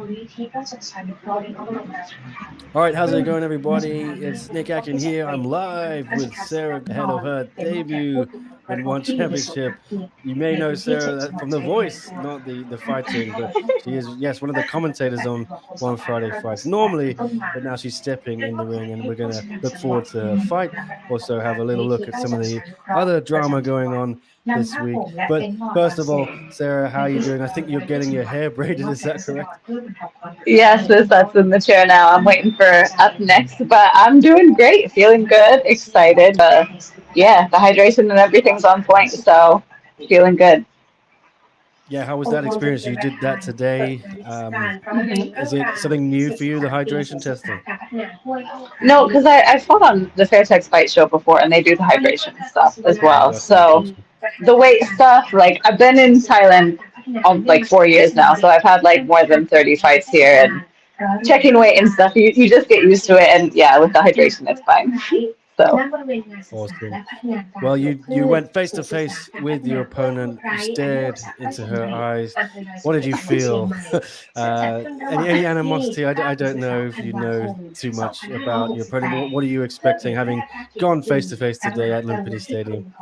All right, how's it going, everybody? It's Nick Akin here. I'm live with Sarah ahead of her debut in One Championship. You may know Sarah from the voice, not the fighting, but she is, yes, one of the commentators on One Friday Fights normally, but now she's stepping in the ring, and we're going to look forward to her fight. Also, have a little look at some of the other drama going on this week. But first of all, Sarah, how are you doing? I think you're getting your hair braided. Is that correct? Yes, this that's in the chair now. I'm waiting for up next, but I'm doing great, feeling good, excited. Yeah, the hydration and everything's on point, so feeling good. Yeah, how was that experience? You did that today. Is it something new for you, the hydration testing? No, because I fought on the Fairtex Fight Show before, and they do the hydration stuff as Oh, well. gotcha, So gotcha. the weight stuff, like I've been in Thailand like 4 years now, so I've had like more than 30 fights here, and checking weight and stuff, you just get used to it, and yeah, with the hydration, it's fine. So. Awesome. Well, you went face to face with your opponent. You stared into her eyes. What did you feel? Any animosity? I don't know if you know too much about your opponent. But what are you expecting, having gone face to face today at Limpidi Stadium?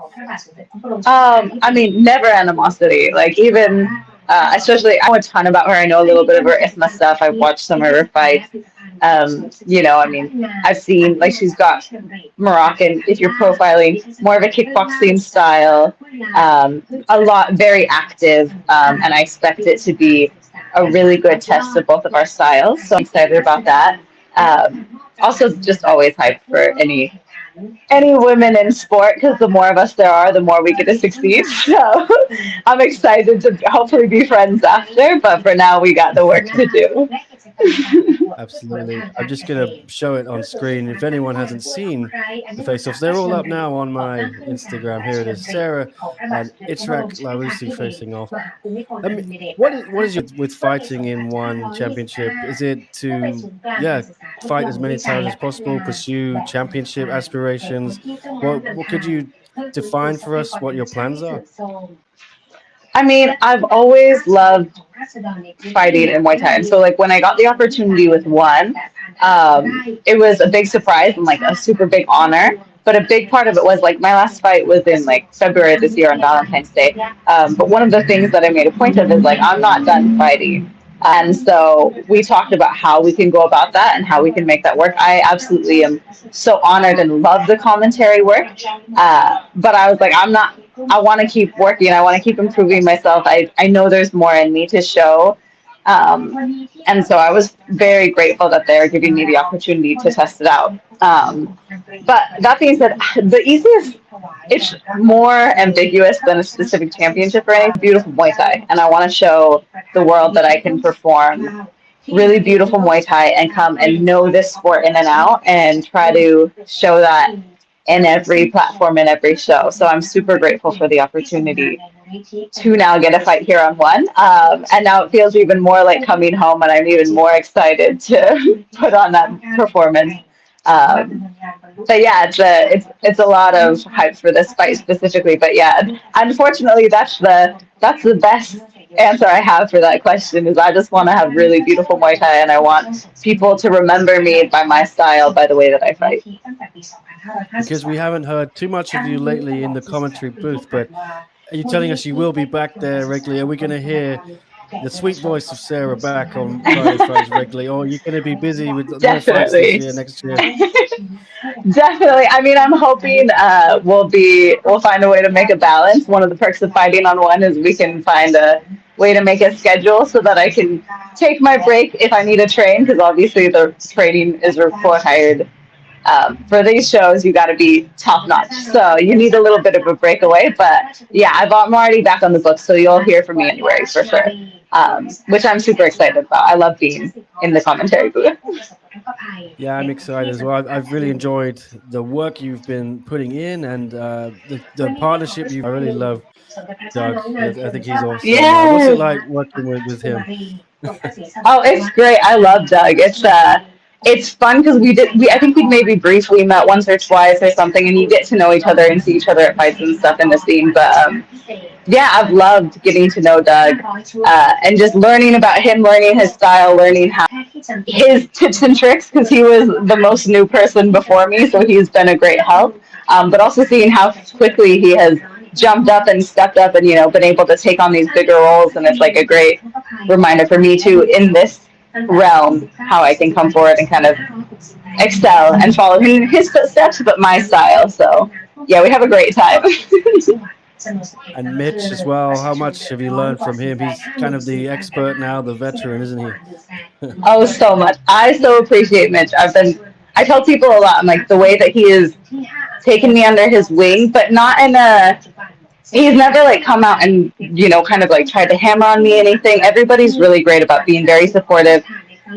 I mean, never animosity. Like even, especially, I know a ton about her. I know a little bit of her ISMA stuff. I've watched some of her fights. I mean, I've seen like she's got Moroccan. If you're profiling, more of a kickboxing style. A lot, very active, and I expect it to be a really good test of both of our styles. So I'm excited about that. Also, just always hyped for any women in sport because the more of us there are, the more we get to succeed. So I'm excited to hopefully be friends after, but for now, we got the work to do. Absolutely. I'm just going to show it on screen. If anyone hasn't seen the face-offs, they're all up now on my Instagram. Here it is. Sarah and Ichrak Larusi facing off. What is your with fighting in One Championship? Is it to fight as many times as possible, pursue championship aspirations? What could you define for us what your plans are? I mean, I've always loved fighting in Muay Thai. And so, like, when I got the opportunity with one, it was a big surprise and, like, a super big honor. But a big part of it was, like, my last fight was in, like, February this year on Valentine's Day. But one of the things that I made a point of is, like, I'm not done fighting. And so we talked about how we can go about that and how we can make that work. I absolutely am so honored and love the commentary work. But I was like, I want to keep working. I want to keep improving myself. I know there's more in me to show. And so I was very grateful that they're giving me the opportunity to test it out. But that being said, the easiest, it's more ambiguous than a specific championship or anything. Beautiful Muay Thai. And I want to show the world that I can perform really beautiful Muay Thai and come and know this sport in and out and try to show that in every platform and every show. So I'm super grateful for the opportunity to now get a fight here on One. And now it feels even more like coming home, and I'm even more excited to put on that performance. But yeah, it's a lot of hype for this fight specifically. But yeah, unfortunately, that's the best answer I have for that question. Is I just want to have really beautiful Muay Thai, and I want people to remember me by my style, by the way that I fight. Because we haven't heard too much of you lately in the commentary booth, but are you telling us you will be back there regularly? Are we going to hear the sweet voice of Sarah back on Friday Fights regularly, or are you going to be busy with more fights this Definitely. year, next year? Definitely. I mean, I'm hoping we'll find a way to make a balance. One of the perks of fighting on One is we can find a way to make a schedule so that I can take my break if I need to train, because obviously the training is required. For these shows, you got to be top notch. So you need a little bit of a breakaway. But yeah, I'm already back on the books, so you'll hear from me in January for sure, which I'm super excited about. I love being in the commentary booth. Yeah, I'm excited as well. I've really enjoyed the work you've been putting in and the partnership. I really love Doug. I think he's awesome. What's it Yes. like working with him? Oh, it's great. I love Doug. It's fun because I think we maybe briefly met once or twice or something, and you get to know each other and see each other at fights and stuff in the scene. But yeah, I've loved getting to know Doug and just learning about him, learning his style, learning how his tips and tricks because he was the most new person before me, so he's been a great help. But also seeing how quickly he has jumped up and stepped up and been able to take on these bigger roles, and it's like a great reminder for me too in this realm how I can come forward and kind of excel and follow in his footsteps, but my style. So yeah, we have a great time. And Mitch as well. How much have you learned from him? He's kind of the expert now, the veteran, isn't he? Oh, so much. I so appreciate Mitch. I tell people a lot, I'm like, the way that he has taken me under his wing, but not in a, he's never like come out and, kind of like tried to hammer on me anything. Everybody's really great about being very supportive,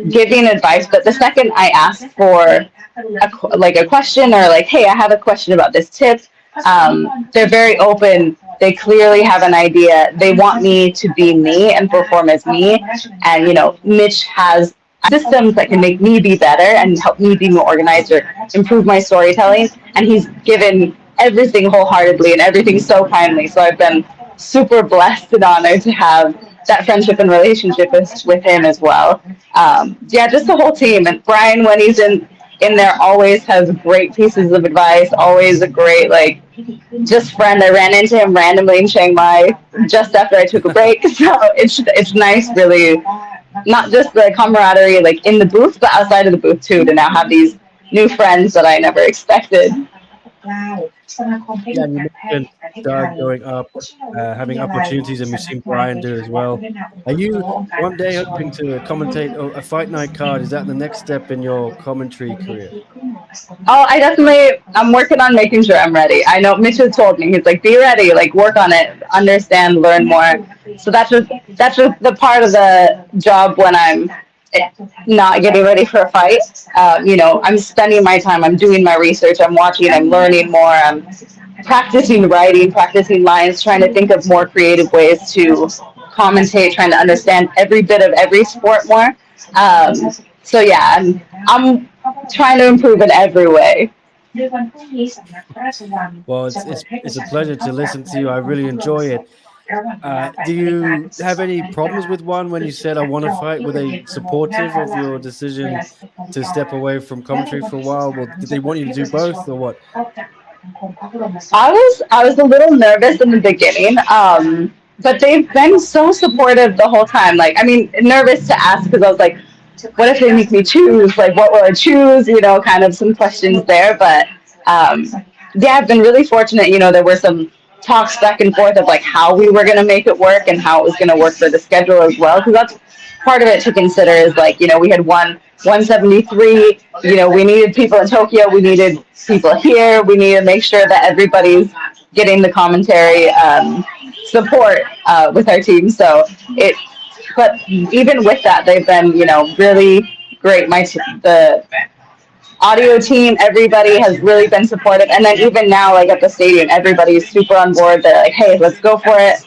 giving advice. But the second I ask for a question or like, hey, I have a question about this tip, they're very open. They clearly have an idea. They want me to be me and perform as me. And, Mitch has systems that can make me be better and help me be more organized or improve my storytelling. And he's given everything wholeheartedly and everything so kindly. So I've been super blessed and honored to have that friendship and relationship with him as well. Yeah, just the whole team. And Brian, when he's in there, always has great pieces of advice, always a great, just friend. I ran into him randomly in Chiang Mai just after I took a break. So it's nice, really, not just the camaraderie, in the booth, but outside of the booth, too, to now have these new friends that I never expected. Yeah, and you mentioned Doug going up, having opportunities, and we've seen Brian do as well. Are you one day hoping to commentate a fight night card? Is that the next step in your commentary career? Oh, I'm working on making sure I'm ready. I know Mitch has told me, he's like, be ready, work on it, understand, learn more. So that's just the part of the job when I'm not getting ready for a fight. I'm spending my time, I'm doing my research, I'm watching, I'm learning more, I'm practicing writing, practicing lines, trying to think of more creative ways to commentate, trying to understand every bit of every sport more. Um, so yeah, I'm trying to improve in every way. Well, it's a pleasure to listen to you. I really enjoy it. Do you have any problems with one when you said I want to fight? Were they supportive of your decision to step away from commentary for a while? Well, did they want you to do both or what? I was a little nervous in the beginning, but they've been so supportive the whole time. Nervous to ask because I was like, what if they make me choose? What will I choose? Kind of some questions there. But yeah, I've been really fortunate. There were some talks back and forth of how we were going to make it work and how it was going to work for the schedule as well. Because that's part of it to consider is we had 173. We needed people in Tokyo. We needed people here. We need to make sure that everybody's getting the commentary support with our team. So but even with that, they've been, really great. The audio team, everybody has really been supportive. And then even now, at the stadium, everybody's super on board. They're like, hey, let's go for it.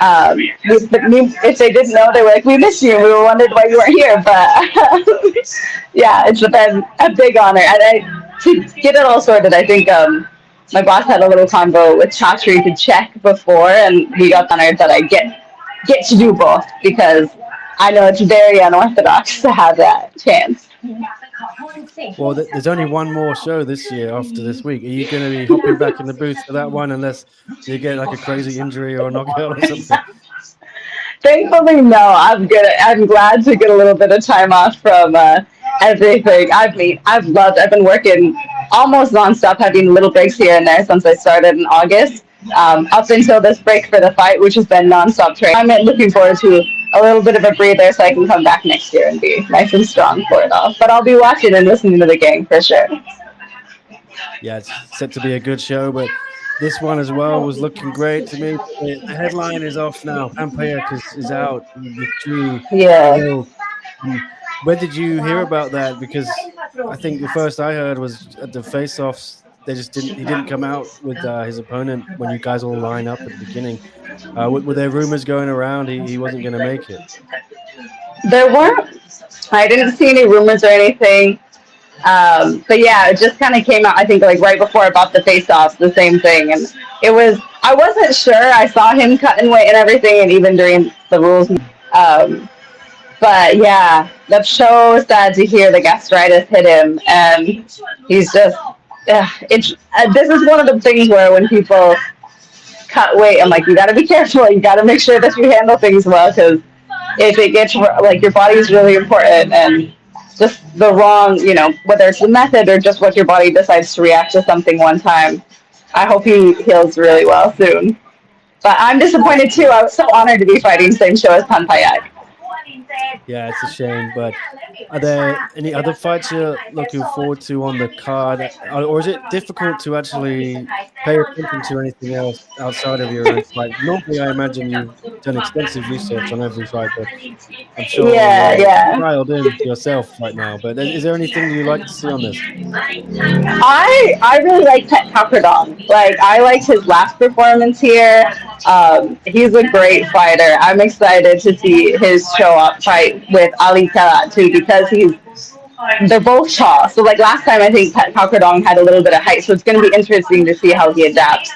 If they didn't know, they were like, we miss you. We were wondering why you weren't here. But yeah, it's been a big honor. And to get it all sorted, I think my boss had a little convo with Chatri to check before, and we got honored that I get to do both because I know it's very unorthodox to have that chance. Well, there's only one more show this year after this week. Are you going to be hopping back in the booth for that one unless you get a crazy injury or a knockout or something? Thankfully, no. I'm good. I'm glad to get a little bit of time off from everything. I've been working almost nonstop, having little breaks here and there since I started in August. Up until this break for the fight, which has been nonstop training. I'm looking forward to a little bit of a breather so I can come back next year and be nice and strong for it all. But I'll be watching and listening to the gang for sure. Yeah, it's set to be a good show, but this one as well was looking great to me. The headline is off now. Panpayak is out. He withdrew. Yeah. When did you hear about that? Because I think the first I heard was at the face-offs. He didn't come out with his opponent when you guys all line up at the beginning. Were there rumors going around he wasn't going to make it? There weren't. I didn't see any rumors or anything. But yeah, it just kind of came out. I think like right before I bought the face-offs, the same thing, and it was. I wasn't sure. I saw him cutting weight and everything, and even during the rules. Um, but yeah, that's so sad to hear the gastritis hit him, and he's just. It's this is one of the things where when people cut weight, I'm like, you got to be careful. You got to make sure that you handle things well, because if it gets like your body is really important, and just the wrong, whether it's the method or just what your body decides to react to something one time. I hope he heals really well soon. But I'm disappointed too. I was so honored to be fighting same show as Panpayak. Yeah, it's a shame. But are there any other fights you're looking forward to on the card, or is it difficult to actually pay attention to anything else outside of your own fight? Normally, I imagine you've done extensive research on every fight, but I'm sure Yeah, you're yeah. dialed in yourself right now. But is there anything you like to see on this? I really like Pet Calperdon. Like I liked his last performance here. He's a great fighter. I'm excited to see his show up fight with Ali Talat too, because they're both tall. So like last time, I think Pet Calperdon had a little bit of height, so it's going to be interesting to see how he adapts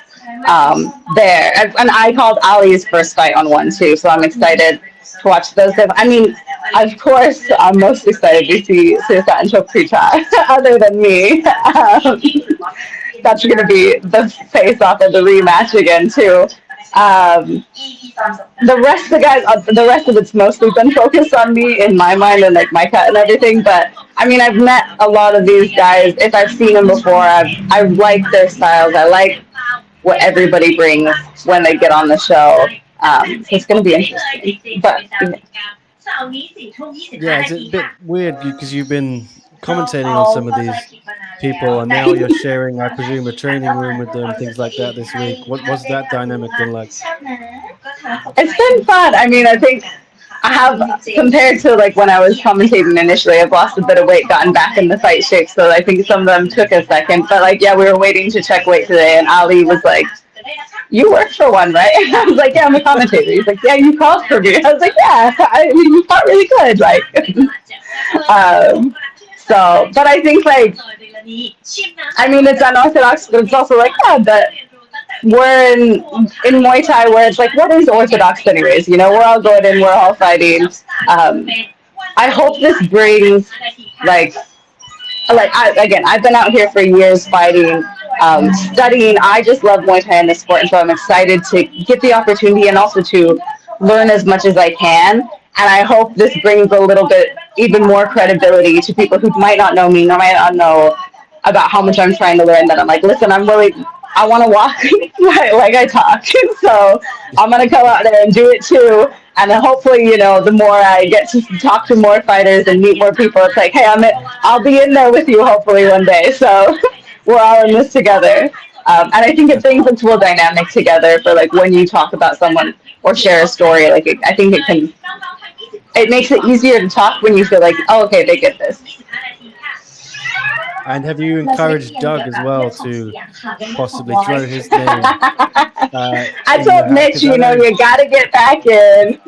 there. And I called Ali's first fight on one too, so I'm excited to watch those. I mean, of course, I'm most excited to see Sirsa and Chokricha, other than me. That's going to be the face-off of the rematch again too. The rest of the guys, the rest of it's mostly been focused on me in my mind and like my cut and everything. But I mean, I've met a lot of these guys. If I've seen them before, I like their styles. I like what everybody brings when they get on the show. So it's going to be interesting. But Yeah, it's a bit weird because you've been commentating on some of these people, and now you're sharing, I presume, a training room with them, things like that this week. What's that dynamic been like? It's been fun. I mean, I think I have, compared to like when I was commentating initially, I've lost a bit of weight, gotten back in the fight shape. So I think some of them took a second. But like, yeah, we were waiting to check weight today, and Ali was like, "You worked for one, right?" I was like, "Yeah, I'm a commentator." He's like, "Yeah, you called for me." I was like, "Yeah, you fought really good." Like, but I think like, I mean, it's unorthodox, but it's also like, yeah, but we're in Muay Thai where it's like, what is orthodox anyways? We're all going in, we're all fighting. I hope this brings I've been out here for years fighting, studying. I just love Muay Thai and the sport, and so I'm excited to get the opportunity and also to learn as much as I can. And I hope this brings a little bit even more credibility to people who might not know me, or might not know about how much I'm trying to learn. That I'm like, listen, I want to walk like I talk. So I'm going to come out there and do it too. And then hopefully, the more I get to talk to more fighters and meet more people, it's like, hey, I'll be in there with you hopefully one day. So we're all in this together. And I think it brings a cool dynamic together for like when you talk about someone or share a story. Like I think it makes it easier to talk when you feel like, oh, okay, they get this. And have you encouraged Doug as well to possibly throw his name? I told Mitch, you got to get back in.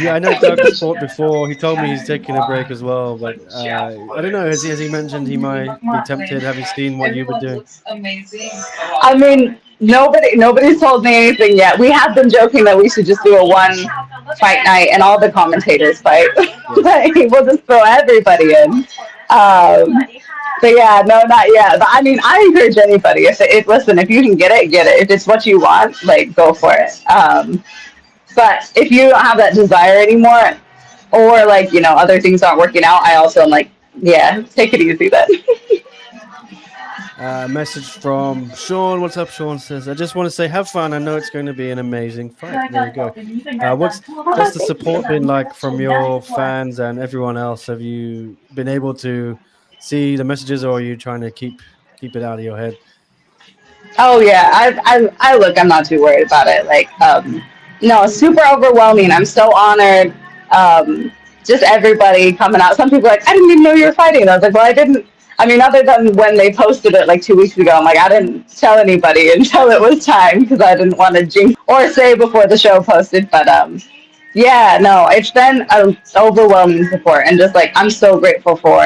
Yeah, I know Doug's fought before. He told me he's taking a break as well, but I don't know. Has he mentioned he might be tempted? Have you seen what you've been doing? I mean, nobody's told me anything yet. We have been joking that we should just do a one fight night and all the commentators fight. We'll just throw everybody in. But yeah, no, not yet. But I mean, I encourage anybody. Listen, if you can get it, get it. If it's what you want, like, go for it. But if you don't have that desire anymore, or like, other things aren't working out, I also am like, yeah, take it easy then. Message from Sean. What's up, Sean? Says, I just want to say, have fun. I know it's going to be an amazing fight. There you go. What's the support been like from your fans and everyone else? Have you been able to see the messages, or are you trying to keep it out of your head? Oh yeah, I'm not too worried about it. Like, no, super overwhelming. I'm so honored. Just everybody coming out. Some people are like, I didn't even know you were fighting. I was like, well, I didn't. I mean, other than when they posted it like 2 weeks ago, I'm like, I didn't tell anybody until it was time, because I didn't want to jinx or say before the show posted. But Yeah, no, it's been a overwhelming support, and just like I'm so grateful for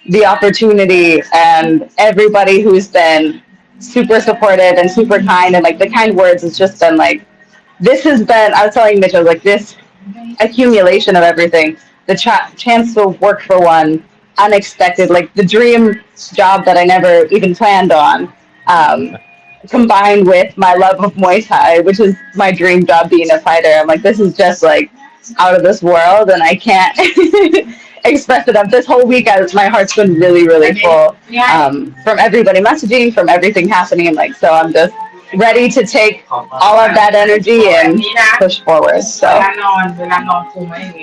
the opportunity and everybody who's been super supportive and super kind, and like the kind words. It's just been like this has been. I was telling Mitch, I was like this accumulation of everything. The chance to work for one, unexpected, like the dream job that I never even planned on. Um, Combined with my love of Muay Thai, which is my dream job being a fighter. I'm like, this is just like out of this world, and I can't express it up. This whole week, my heart's been really, really full from everybody messaging, from everything happening. Like, so I'm just ready to take all of that energy and push forward. So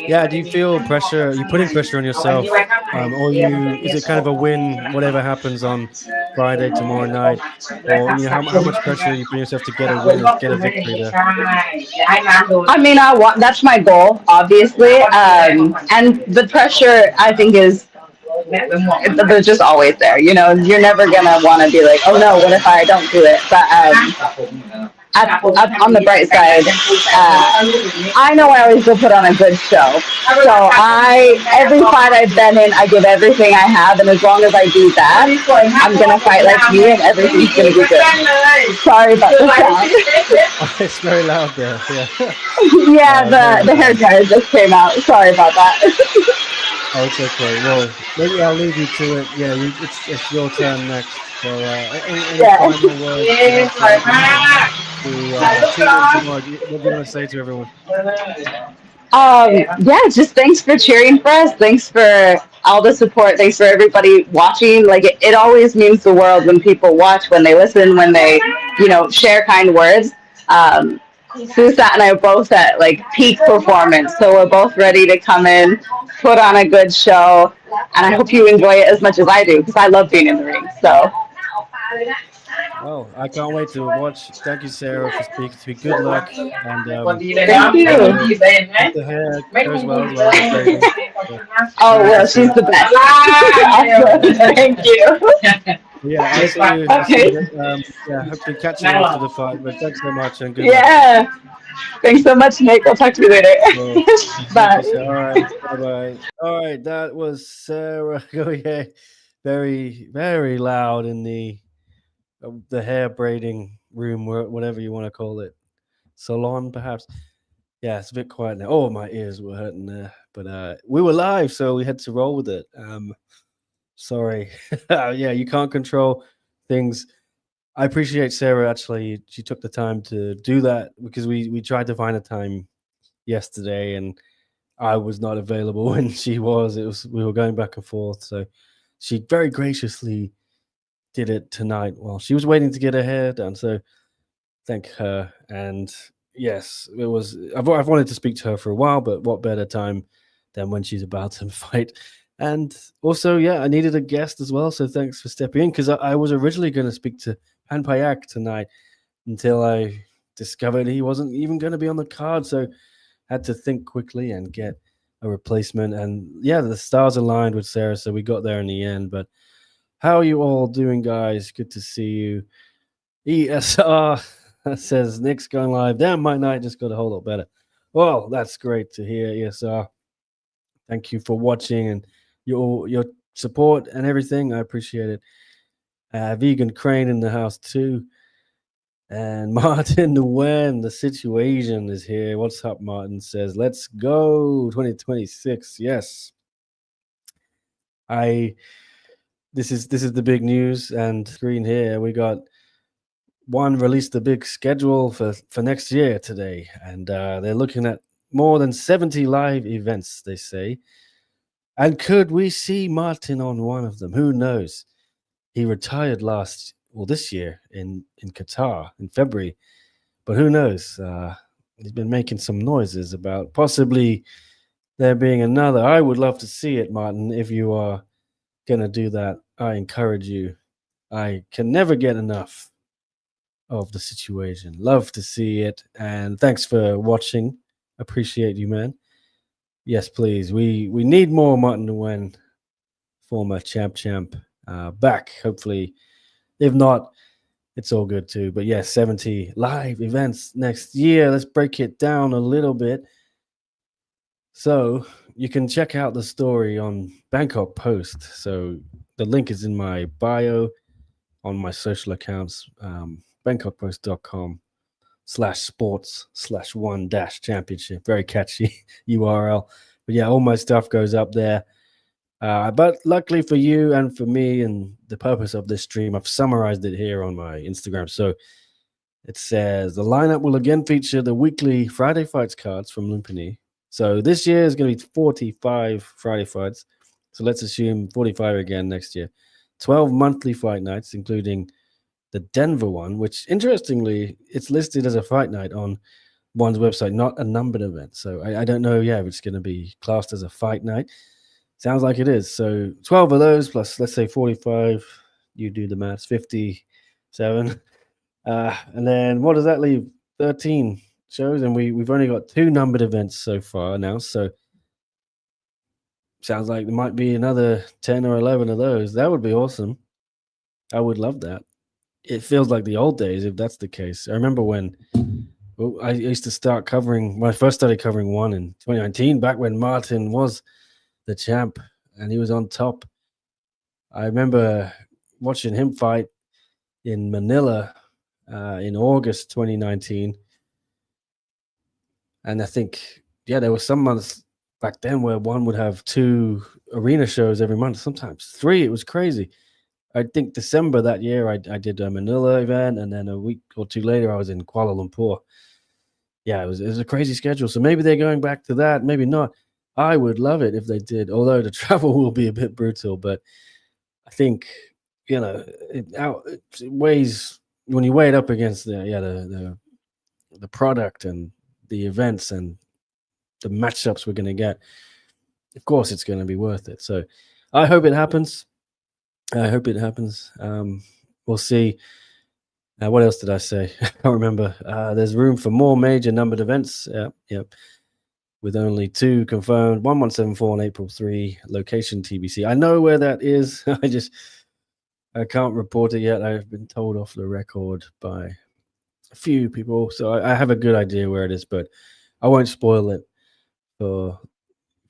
Yeah, do you feel pressure? Are you putting pressure on yourself, or you is it kind of a win, whatever happens on Friday tomorrow night, or how much pressure are you putting yourself to get a win or get a victory there? I mean, I want that's my goal, obviously, and the pressure I think is they're just always there. You know, you're never gonna want to be like, oh no, what if I don't do it? But on the bright side, I know I always will put on a good show. So every fight I've been in, I give everything I have, and as long as I do that, I'm gonna fight like me, and everything's gonna be good. Sorry about the sound. It's very loud there. Yeah. Yeah, Very the hair loud. dryer just came out. Sorry about that. Oh, it's okay. Well, maybe I'll leave you to it. Yeah, it's your turn next. So, any Yeah. final words you'd like to tune in tomorrow? What do you want to say to everyone? Yeah, just thanks for cheering for us. Thanks for all the support. Thanks for everybody watching. Like it always means the world when people watch, when they listen, when they, share kind words. Um, Susat and I are both at like peak performance, so we're both ready to come in, put on a good show, and I hope you enjoy it as much as I do because I love being in the ring. So Oh, I can't wait to watch. Thank you, Sarah, for speaking to me. Good luck, and thank yeah, you. hope the hair goes well as well. The braiding. So, Oh can't wait to well, see she's it. the best. Awesome. Thank you. Yeah, I'll see you. I'll see Okay. you. Yeah, hopefully catch you after the fight. But thanks so much and good luck. Yeah. Thanks so much, Nick. I'll talk to you later. Well, thank you, Sarah. Bye. All right, bye bye. All right, that was Sarah Gohier. Very, very loud in the hair braiding room, whatever you want to call it, salon perhaps. Yeah, it's a bit quiet now. Oh, my ears were hurting there, but we were live, so we had to roll with it. Sorry, yeah, you can't control things. I appreciate Sarah actually. She took the time to do that because we tried to find a time yesterday and I was not available when she was. It was we were going back and forth. So she very graciously did it tonight while she was waiting to get her hair done. So thank her. And yes, it was. I've wanted to speak to her for a while, but what better time than when she's about to fight? And also, yeah, I needed a guest as well. So thanks for stepping in because I was originally going to speak to Panpayak tonight until I discovered he wasn't even going to be on the card. So had to think quickly and get a replacement. And yeah, the stars aligned with Sarah, so we got there in the end. But how are you all doing, guys? Good to see you. ESR says Nick's going live. Damn, my night just got a whole lot better. Well, that's great to hear, ESR. Thank you for watching and your support and everything. I appreciate it. Vegan Crane in the house too. And Martin Nguyen, the situation is here. What's up, Martin? Says, let's go 2026. Yes. I this is the big news and screen here. We got one released the big schedule for next year today. And they're looking at more than 70 live events, they say. And could we see Martin on one of them? Who knows? He retired this year in Qatar in February. But who knows? He's been making some noises about possibly there being another. I would love to see it, Martin. If you are going to do that, I encourage you. I can never get enough of the situation. Love to see it. And thanks for watching. Appreciate you, man. Yes, please. We need more Martin Nguyen, former champ, back. Hopefully, if not, it's all good too. But yes, 70 live events next year. Let's break it down a little bit. So you can check out the story on Bangkok Post. So the link is in my bio on my social accounts, bangkokpost.com/sports/one-championship. Very catchy URL. But yeah, all my stuff goes up there. But luckily for you and for me and the purpose of this stream, I've summarized it here on my Instagram. So it says the lineup will again feature the weekly Friday fights cards from Lumpini. So this year is going to be 45 Friday fights. So let's assume 45 again next year. 12 monthly fight nights, including the Denver one, which interestingly, it's listed as a fight night on one's website, not a numbered event. So I don't know, if it's going to be classed as a fight night. Sounds like it is. So 12 of those plus, let's say 45, you do the maths, 57. And then what does that leave? 13 shows, and we've only got 2 numbered events so far announced. So sounds like there might be another 10 or 11 of those. That would be awesome. I would love that. It feels like the old days if that's the case. I remember when I used to start covering, when I first started covering one in 2019, back when Martin was the champ and he was on top. I remember watching him fight in Manila in August 2019. And I think, there were some months back then where one would have 2 arena shows every month, sometimes 3. It was crazy. I think December that year, I did a Manila event, and then a week or 2 later, I was in Kuala Lumpur. Yeah, it was a crazy schedule. So maybe they're going back to that, maybe not. I would love it if they did, although the travel will be a bit brutal. But I think, it weighs, when you weigh it up against the product and the events and the matchups we're going to get, of course it's going to be worth it. So I hope it happens. We'll see. What else did I say? I can't remember. There's room for more major numbered events. Yep. With only 2 confirmed. 1174 on April 3. Location TBC. I know where that is. I can't report it yet. I've been told off the record by a few people, so I have a good idea where it is, but I won't spoil it for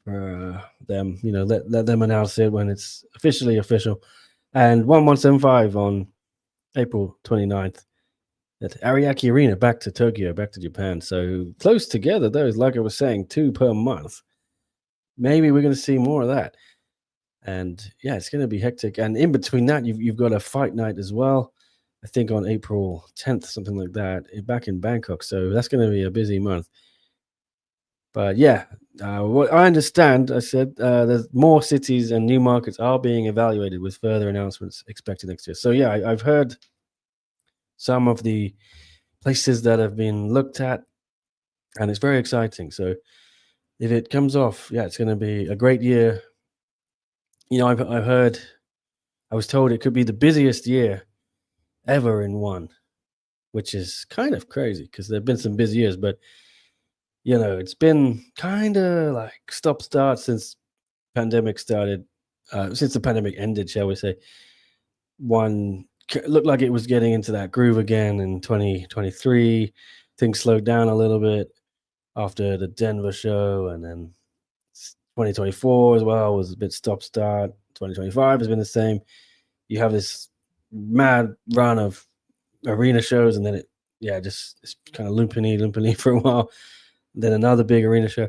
them. Let them announce it when it's officially official. And 1175 on April 29th at Ariake Arena, back to Tokyo, back to Japan. So close together, those, like I was saying, 2 per month. Maybe we're going to see more of that. And yeah, it's going to be hectic. And in between that, you've got a fight night as well. I think on April 10th, something like that, back in Bangkok. So that's going to be a busy month. But yeah, what I understand, I said there's more cities and new markets are being evaluated with further announcements expected next year. So yeah, I've heard some of the places that have been looked at, and it's very exciting. So if it comes off, it's going to be a great year. I've heard, I was told it could be the busiest year ever in one, which is kind of crazy because there've been some busy years, but it's been kind of like stop-start since pandemic started, since the pandemic ended, shall we say. One looked like it was getting into that groove again in 2023. Things slowed down a little bit after the Denver show, and then 2024 as well was a bit stop-start. 2025 has been the same. You have this mad run of arena shows, and then it's kind of lumpini for a while. Then another big arena show.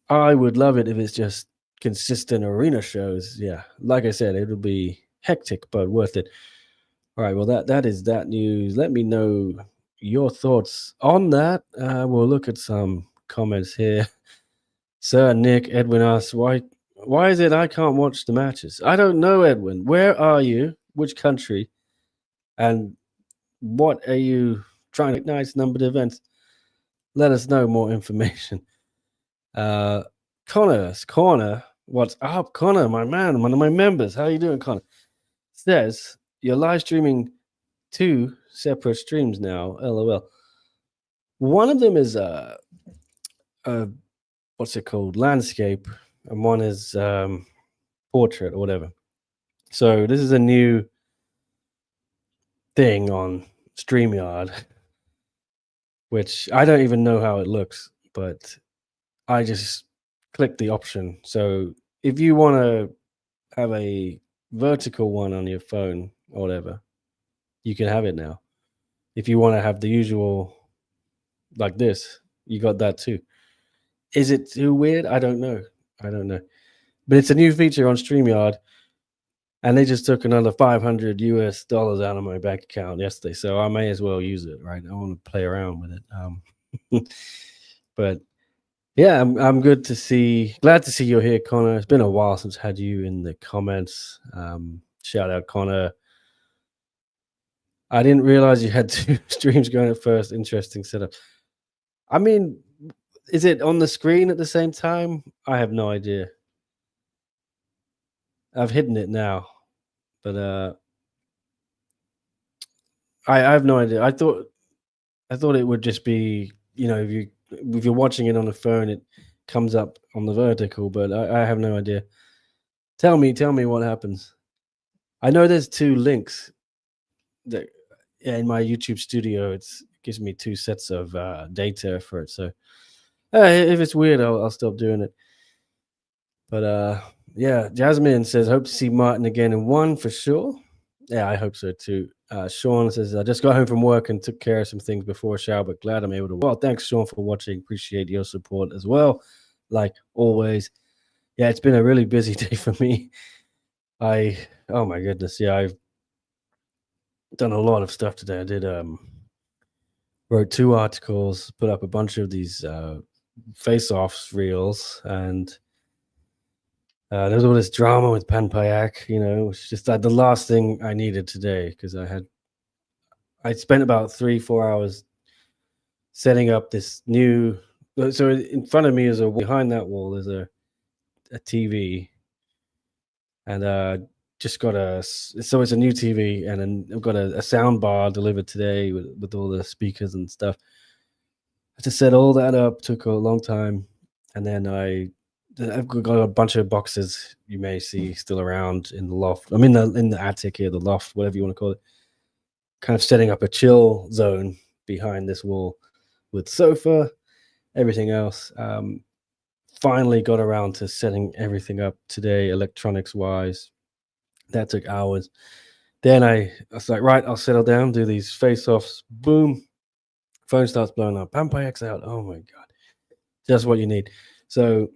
I would love it if it's just consistent arena shows. Yeah, like I said, it'll be hectic, but worth it. All right, well, that is that news. Let me know your thoughts on that. We'll look at some comments here. Sir Nick, Edwin asks, why is it I can't watch the matches? I don't know, Edwin. Where are you? Which country? And what are you trying to nice numbered events? Let us know more information. Connor, what's up? Connor, my man, one of my members. How you doing, Connor? Says you're live streaming 2 separate streams now. LOL. One of them is what's it called? Landscape, and one is portrait or whatever. So this is a new thing on StreamYard, which I don't even know how it looks, but I just click the option. So if you want to have a vertical one on your phone or whatever, you can have it now. If you want to have the usual like this, you got that too. Is it too weird? I don't know. But it's a new feature on StreamYard, and they just took another $500 out of my bank account yesterday, so I may as well use it, right? I want to play around with it. But yeah, I'm glad to see you're here, Connor. It's been a while since I had you in the comments. Shout out, Connor. I didn't realize you had 2 streams going at first. Interesting setup. I mean, is it on the screen at the same time? I have no idea. I've hidden it now, but I have no idea. I thought it would just be, if you're watching it on the phone, it comes up on the vertical, but I have no idea. Tell me what happens. I know there's 2 links that in my YouTube studio. It gives me 2 sets of data for it. So if it's weird, I'll stop doing it. But yeah, Jasmine says, hope to see Martin again in 1 for sure. Yeah, I hope so too. Sean says, I just got home from work and took care of some things before a shower, but glad I'm able to. Well, thanks, Sean, for watching. Appreciate your support as well, like always. Yeah, it's been a really busy day for me. Oh my goodness, yeah, I've done a lot of stuff today. I did wrote 2 articles, put up a bunch of these face-offs reels, and there's all this drama with Panpayak, which is just like the last thing I needed today, because I spent about 3-4 hours setting up this new. So in front of me is behind that wall is a TV, and just got so it's a new TV, and then I've got a sound bar delivered today with all the speakers and stuff. I just set all that up, took a long time, and then I've got a bunch of boxes you may see still around in the loft. I'm in the attic here, the loft, whatever you want to call it. Kind of setting up a chill zone behind this wall with sofa, everything else. Finally got around to setting everything up today, electronics wise. That took hours. Then I was like, right, I'll settle down, do these face-offs. Boom, phone starts blowing up. Panpayak's out. Oh my god, just what you need. So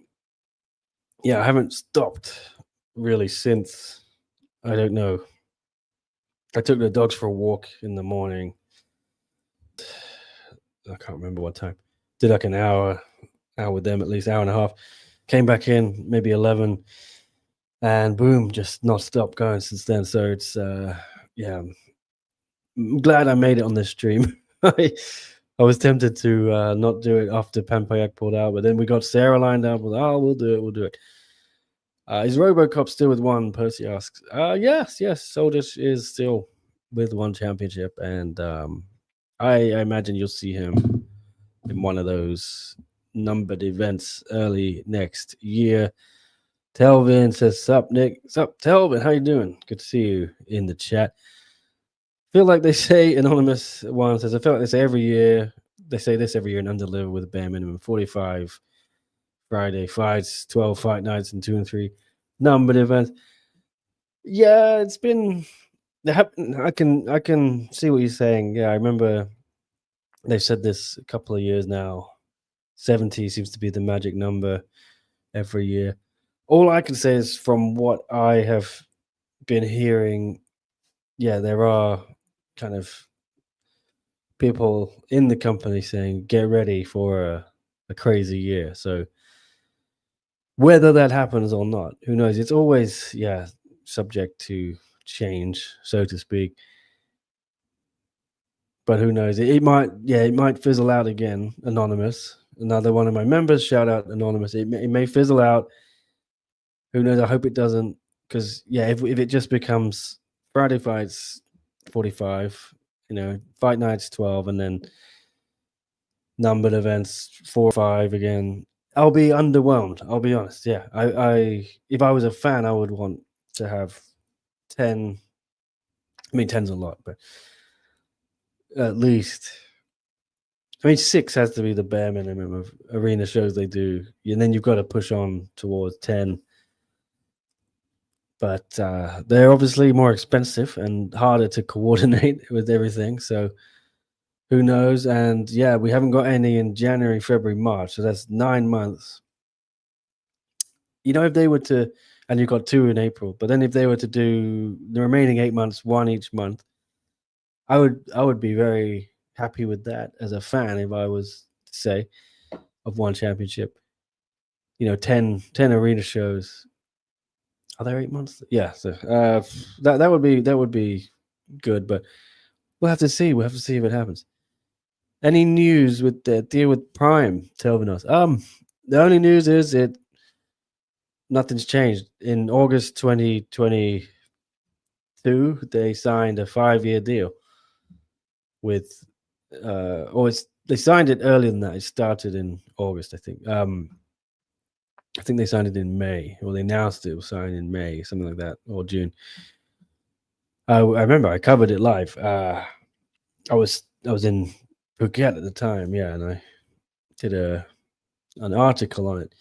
yeah, I haven't stopped really since, I don't know. I took the dogs for a walk in the morning. I can't remember what time. Did like an hour with them, at least hour and a half. Came back in maybe 11, and boom, just not stopped going since then. So it's yeah, I'm glad I made it on this stream. I was tempted to not do it after Panpayak pulled out, but then we got Sarah lined up with, we'll do it. Is Robocop still with 1? Percy asks. Yes. Soldiers is still with 1 championship, and I imagine you'll see him in one of those numbered events early next year. Telvin says, sup, Nick? Sup, Telvin? How you doing? Good to see you in the chat. Feel like they say, Anonymous One says, I feel like they say every year, they say this every year and undeliver with a bare minimum 45 Friday fights, 12 fight nights, and 2 and 3 numbered events. Yeah, it's been. I can see what you're saying. Yeah, I remember they've said this a couple of years now. 70 seems to be the magic number every year. All I can say is from what I have been hearing, yeah, there are kind of people in the company saying, get ready for a crazy year. So whether that happens or not, who knows? It's always, subject to change, so to speak. But who knows? It might fizzle out again. Anonymous, another one of my members. Shout out Anonymous. It may fizzle out. Who knows? I hope it doesn't. Because if it just becomes Friday fights 45, fight nights 12, and then numbered events 4 or 5 again, I'll be underwhelmed. I'll be honest. Yeah, I if I was a fan, I would want to have 10. I mean, 10's a lot, but at least I mean, 6 has to be the bare minimum of arena shows they do, and then you've got to push on towards 10. But they're obviously more expensive and harder to coordinate with everything. So who knows? And yeah, we haven't got any in January, February, March. So that's 9 months. If they were to, and you've got 2 in April, but then if they were to do the remaining 8 months, 1 each month, I would be very happy with that as a fan if I was to say of one championship. 10 arena shows. Are there 8 months? Yeah. So that would be good, but we'll have to see. We'll have to see if it happens. Any news with the deal with Prime, Telvinos? The only news is nothing's changed. In August 2022, they signed a 5-year deal with they signed it earlier than that. It started in August, I think. I think they signed it in May, or they announced it was signed in May, something like that, or June. I remember I covered it live. I was in Phuket at the time, yeah, and I did an article on it.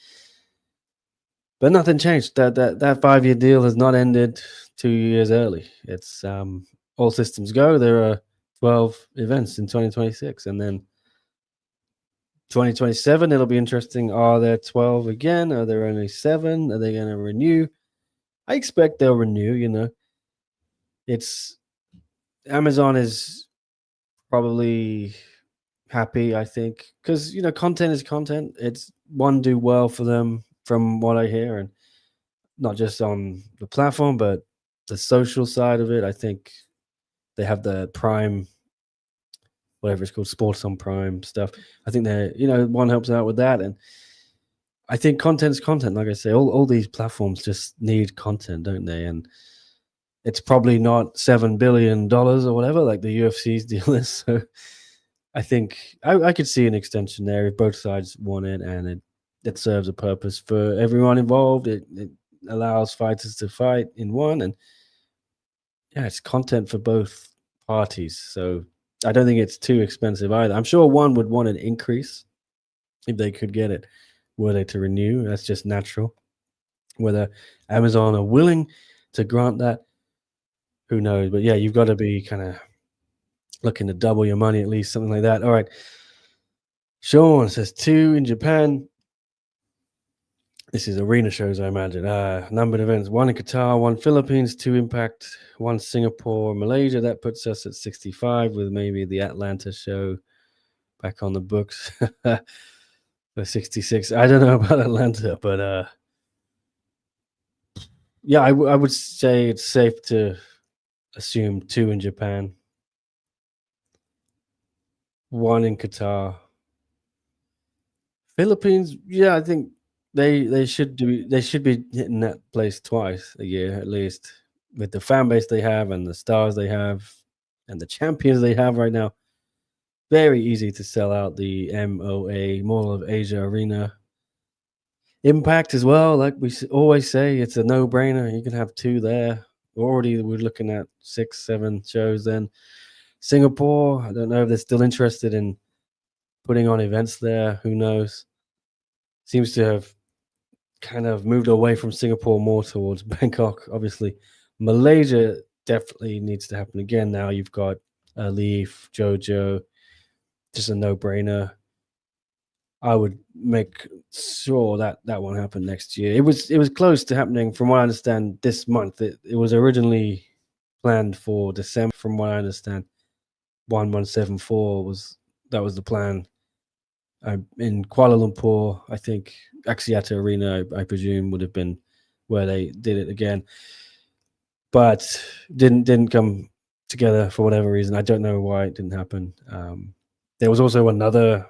But nothing changed. That 5-year deal has not ended 2 years early. It's all systems go. There are 12 events in 2026, and then 2027, it'll be interesting. Are there 12 again? Are there only 7? Are they going to renew? I expect they'll renew. It's Amazon is probably happy, I think, because content is content. It's one do well for them from what I hear, and not just on the platform, but the social side of it. I think they have the Prime, whatever it's called, Sports on Prime stuff. I think one helps out with that, and I think content is content. Like I say, all these platforms just need content, don't they? And it's probably not $7 billion or whatever like the UFC's deal is. So I think I could see an extension there if both sides want it, and it serves a purpose for everyone involved. It allows fighters to fight in one, and yeah, it's content for both parties. So I don't think it's too expensive either. I'm sure one would want an increase if they could get it, were they to renew. That's just natural. Whether Amazon are willing to grant that, who knows? But yeah, you've got to be kind of looking to double your money at least, something like that. All right. Sean says 2 in Japan. This is arena shows, I imagine. Numbered events: 1 in Qatar, 1 Philippines, 2 Impact, 1 Singapore, Malaysia. That puts us at 65, with maybe the Atlanta show back on the books for 66. I don't know about Atlanta, but yeah, I would say it's safe to assume 2 in Japan, 1 in Qatar. Philippines, yeah, I think they should be hitting that place twice a year at least, with the fan base they have and the stars they have and the champions they have right now. Very easy to sell out the MOA, Mall of Asia Arena. Impact as well, like we always say, it's a no-brainer. You can have 2 there. Already we're looking at 6, 7 shows then. Singapore, I don't know if they're still interested in putting on events there. Who knows? Seems to have kind of moved away from Singapore more towards Bangkok. Obviously, Malaysia definitely needs to happen again. Now you've got Leaf, Jojo, just a no-brainer. I would make sure that won't happen next year. It was close to happening, from what I understand, this month. It was originally planned for December, from what I understand. 1174 was the plan. In Kuala Lumpur, I think Axiata Arena, I presume, would have been where they did it again, but didn't come together for whatever reason. I don't know why it didn't happen. There was also another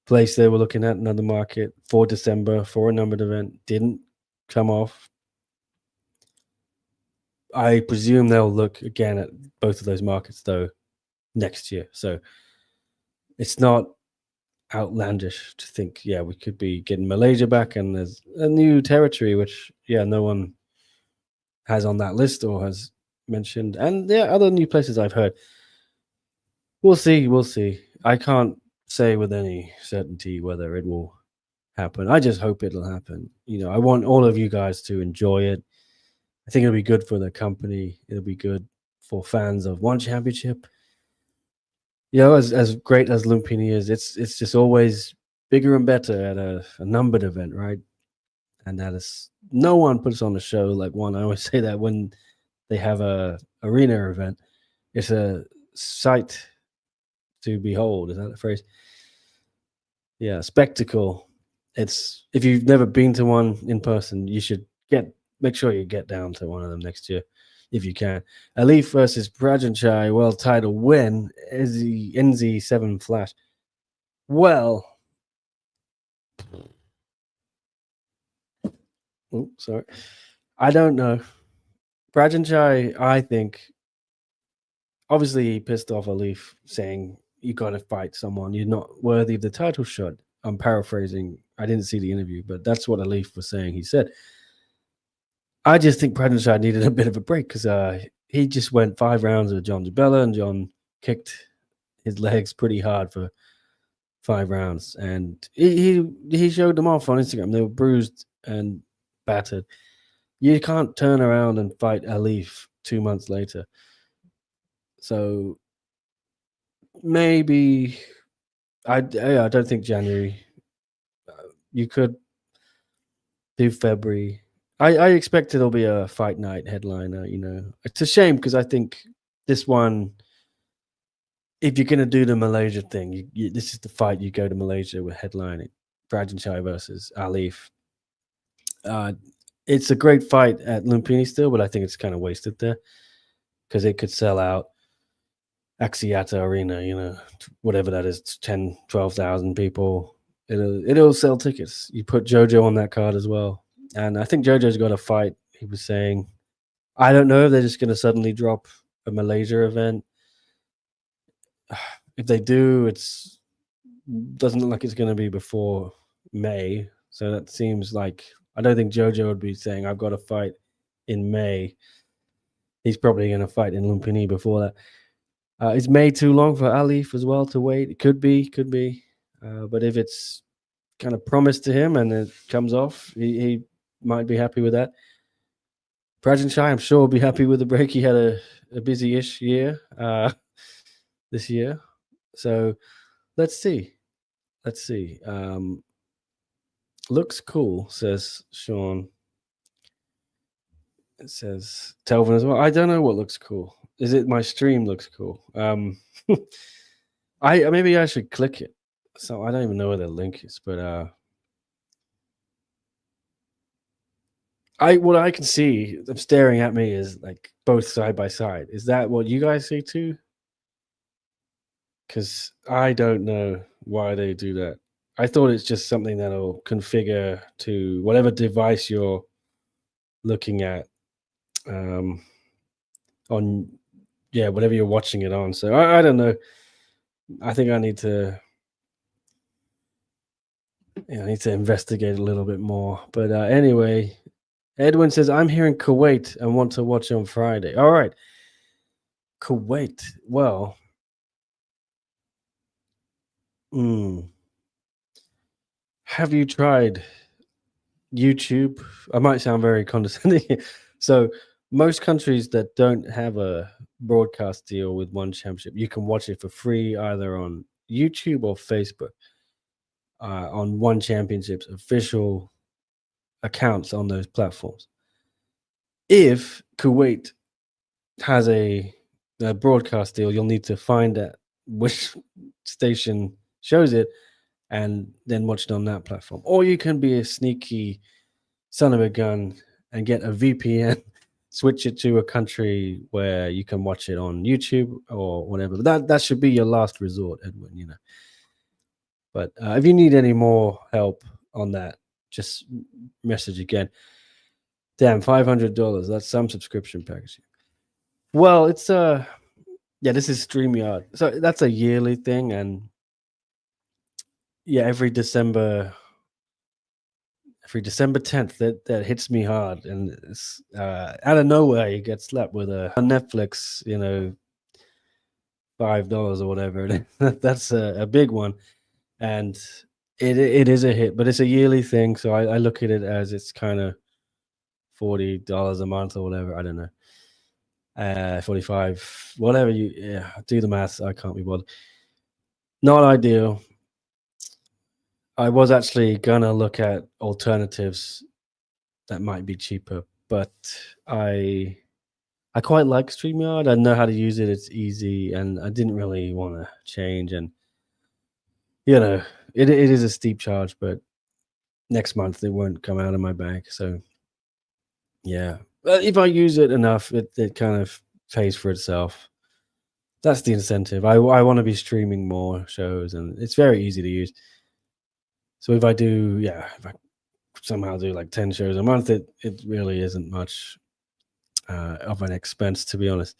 place they were looking at, another market for December for a numbered event. Didn't come off. I presume they'll look again at both of those markets though next year. So it's not outlandish to think, yeah, we could be getting Malaysia back, and there's a new territory which, yeah, no one has on that list or has mentioned, and other new places I've heard. We'll see. I can't say with any certainty whether it will happen. I just hope it'll happen. I want all of you guys to enjoy it. I think it'll be good for the company. It'll be good for fans of One Championship. As great as Lumpini is, it's just always bigger and better at a numbered event, right? And that is no one puts on a show like one. I always say that when they have a arena event, it's a sight to behold. Is that the phrase? Yeah, spectacle. It's if you've never been to one in person, you should make sure you get down to one of them next year if you can. Alif versus Prajanchai world title win is the NZ7 Flash. Well, sorry. I don't know. Prajanchai, I think, obviously he pissed off Alif saying, you got to fight someone. You're not worthy of the title shot. I'm paraphrasing. I didn't see the interview, but that's what Alif was saying. He said, I just think Prajanchai needed a bit of a break because he just went 5 rounds with John Jabella, and John kicked his legs pretty hard for 5 rounds. And he showed them off on Instagram. They were bruised and battered. You can't turn around and fight Alif 2 months later. So maybe I don't think January. You could do February. I expect it'll be a fight night headliner. It's a shame because I think this one, if you're gonna do the Malaysia thing, this is the fight you go to Malaysia with headlining Prajanchai versus Alif. It's a great fight at Lumpini still, but I think it's kind of wasted there because it could sell out Axiata Arena, whatever that is, 10, 12,000 people. It'll sell tickets. You put Jojo on that card as well. And I think Jojo's got a fight, he was saying. I don't know if they're just going to suddenly drop a Malaysia event. If they do, doesn't look like it's going to be before May. So that seems like, I don't think Jojo would be saying, I've got a fight in May. He's probably going to fight in Lumpini before that. Is May too long for Alif as well to wait? It could be. But if it's kind of promised to him and it comes off, he might be happy with that. Prajanchai, I'm sure, will be happy with the break. He had a busy-ish year this year. So let's see. Looks cool, says Sean. It says Telvin as well. I don't know what looks cool. Is it my stream looks cool? Maybe I should click it. So I don't even know where the link is, but what I can see, I'm staring at me, is like both side by side. Is that what you guys see too? Because I don't know why they do that. I thought it's just something that'll configure to whatever device you're looking at on whatever you're watching it on. So I don't know. I think I need to investigate a little bit more. But anyway, Edwin says, I'm here in Kuwait and want to watch on Friday. All right. Kuwait. Well, have you tried YouTube? I might sound very condescending. So most countries that don't have a broadcast deal with One Championship, you can watch it for free either on YouTube or Facebook on One Championship's official accounts on those platforms. If Kuwait has a broadcast deal, you'll need to find out which station shows it and then watch it on that platform. Or you can be a sneaky son of a gun and get a VPN, switch it to a country where you can watch it on YouTube or whatever. But that should be your last resort, Edwin, But if you need any more help on that, just message again. Damn, $500. That's some subscription package. Well, it's this is StreamYard. So that's a yearly thing, and every December 10th, that hits me hard, and it's out of nowhere you get slapped with on Netflix, $5 or whatever. That's a big one, and it is a hit, but it's a yearly thing. So I look at it as it's kind of $40 a month or whatever. I don't know. 45, whatever do the math. I can't be bothered. Not ideal. I was actually gonna look at alternatives that might be cheaper, but I quite like StreamYard. I know how to use it. It's easy, and I didn't really want to change. And it is a steep charge, but next month it won't come out of my bank. So yeah, but if I use it enough, it kind of pays for itself. That's the incentive. I want to be streaming more shows, and it's very easy to use. So if I do, if I somehow do like 10 shows a month, it really isn't much of an expense, to be honest.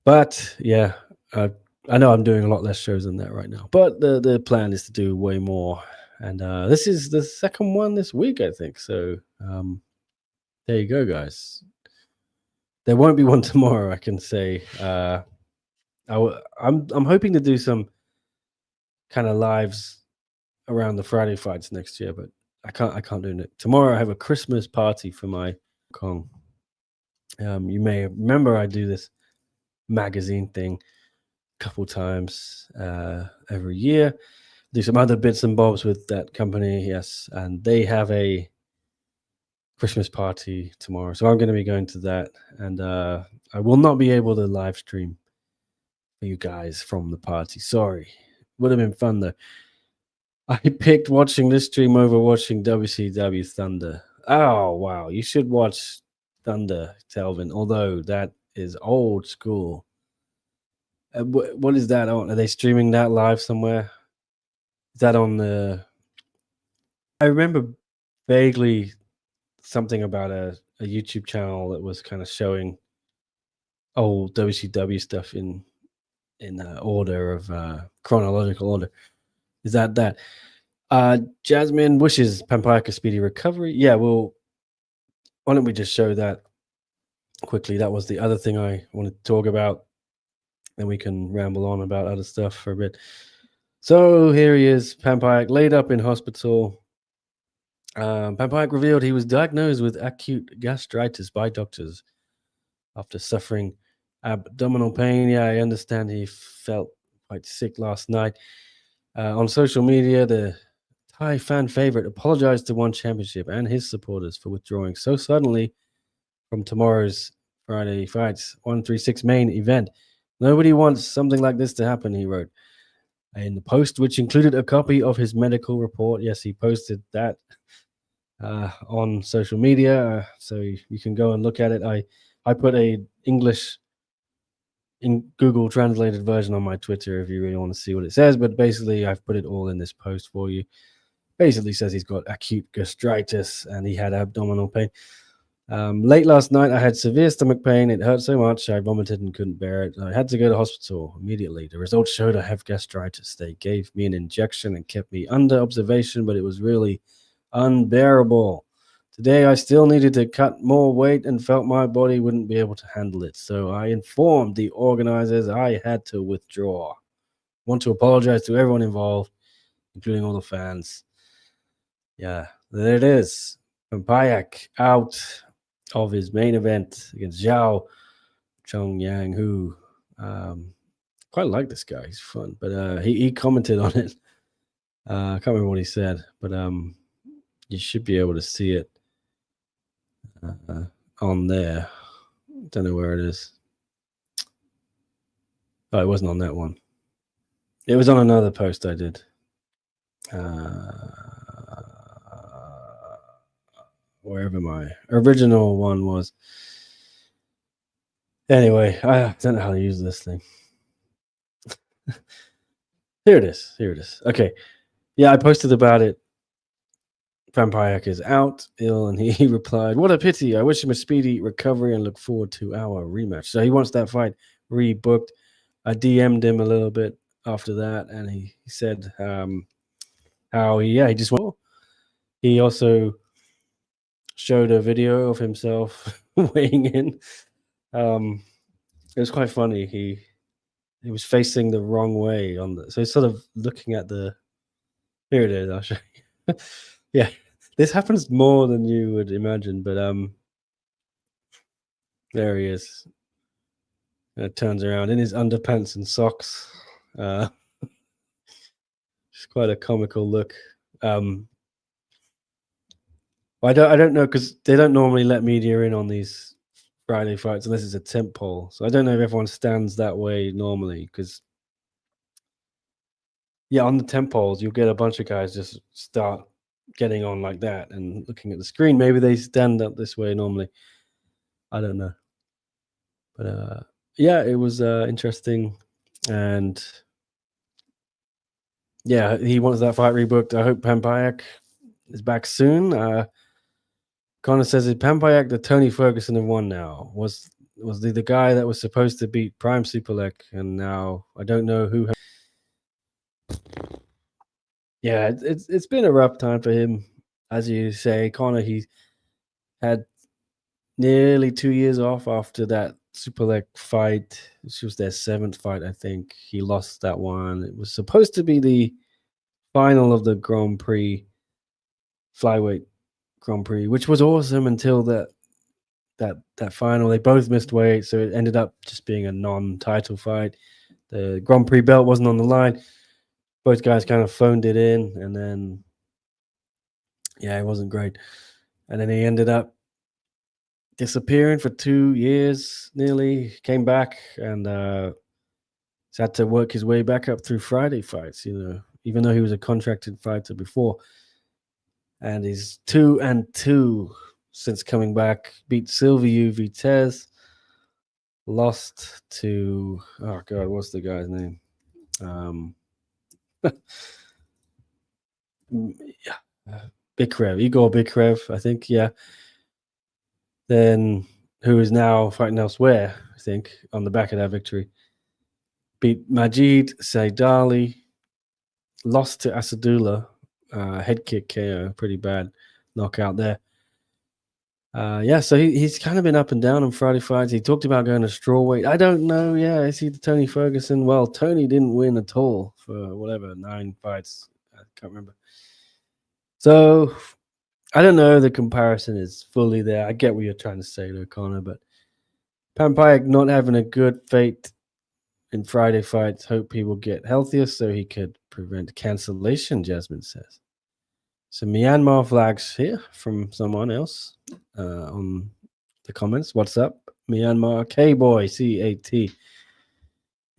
But yeah, I know I'm doing a lot less shows than that right now. But the plan is to do way more, and this is the second one this week, I think. So there you go, guys. There won't be one tomorrow, I can say. I'm hoping to do some kind of lives around the Friday fights next year, but I can't do it tomorrow. I have a Christmas party for my Kong. You may remember I do this magazine thing a couple times every year. Do some other bits and bobs with that company, yes, and they have a Christmas party tomorrow, so I'm going to be going to that, and I will not be able to live stream for you guys from the party. Sorry, would have been fun though. I picked watching this stream over watching WCW Thunder. Oh wow, you should watch Thunder, Telvin. Although that is old school. What is that on? Are they streaming that live somewhere? Is that on the? I remember vaguely something about a YouTube channel that was kind of showing old WCW stuff in order of chronological order. Is that? Jasmine wishes Panpayak a speedy recovery. Yeah, well, why don't we just show that quickly? That was the other thing I wanted to talk about. Then we can ramble on about other stuff for a bit. So here he is, Panpayak, laid up in hospital. Panpayak revealed he was diagnosed with acute gastritis by doctors after suffering abdominal pain. Yeah, I understand he felt quite sick last night. On social media, the Thai fan favorite apologized to One Championship and his supporters for withdrawing so suddenly from tomorrow's Friday Fights 136 main event. Nobody wants something like this to happen, he wrote in the post, which included a copy of his medical report. Yes, he posted that on social media, so you can go and look at it. I put a English in Google translated version on my Twitter if you really want to see what it says, but basically I've put it all in this post for you. Basically says he's got acute gastritis and he had abdominal pain. Late last night, I had severe stomach pain. It hurt so much I vomited and couldn't bear it. I had to go to hospital immediately. The results showed I have gastritis. They gave me an injection and kept me under observation, but it was really unbearable. Today, I still needed to cut more weight and felt my body wouldn't be able to handle it. So I informed the organizers I had to withdraw. Want to apologize to everyone involved, including all the fans. Yeah, there it is. Panpayak out of his main event against Zhao Chong Yang, who quite like this guy. He's fun, but he commented on it. I can't remember what he said, but you should be able to see it on there. Don't know where it is. Oh, it wasn't on that one. It was on another post I did. Wherever my original one was. Anyway, I don't know how to use this thing. Here it is. Okay. Yeah, I posted about it. Panpayak is out, ill, and he replied, "What a pity. I wish him a speedy recovery and look forward to our rematch." So he wants that fight rebooked. I DM'd him a little bit after that, and he said how he just went. He also showed a video of himself weighing in. It was quite funny. He was facing the wrong way on the, so he's sort of looking at the. Here it is. I'll show you. Yeah, this happens more than you would imagine, but there he is. Turns around in his underpants and socks. It's quite a comical look. I don't know, because they don't normally let media in on these Friday fights unless it's a temp poll. So I don't know if everyone stands that way normally, because on the temp polls you'll get a bunch of guys just start getting on like that and looking at the screen. Maybe they stand up this way normally. I don't know. But it was interesting, and he wants that fight rebooked. I hope Panpayak is back soon. Connor says, is Panpayak the Tony Ferguson of one now? Was the guy that was supposed to beat Prime Superlek, and now I don't know who. Yeah, it's been a rough time for him, as you say, Connor. He had nearly 2 years off after that Superlek fight. This was their 7th fight, I think. He lost that one. It was supposed to be the final of the Grand Prix, flyweight Grand Prix, which was awesome until that final. They both missed weight, so it ended up just being a non-title fight. The Grand Prix belt wasn't on the line. Both guys kind of phoned it in, and then it wasn't great. And then he ended up disappearing for 2 years nearly, came back, and had to work his way back up through Friday fights, even though he was a contracted fighter before. And he's 2-2 since coming back. Beat Silviu Vitez, lost to, oh God, what's the guy's name? Igor Bikrev, I think, Then, who is now fighting elsewhere, I think, on the back of that victory. Beat Majid Saidali, lost to Asadullah, head kick KO, pretty bad knockout there. So he's kind of been up and down on Friday fights. He talked about going to strawweight. I don't know. Is he the Tony Ferguson? Well, Tony didn't win at all for 9 fights. I can't remember. So I don't know. The comparison is fully there. I get what you're trying to say, though, Connor. But Panpayak not having a good fate in Friday fights. Hope he will get healthier so he could prevent cancellation, Jasmine says. So Myanmar flags here from someone else on the comments. What's up, Myanmar? K-Boy, C-A-T.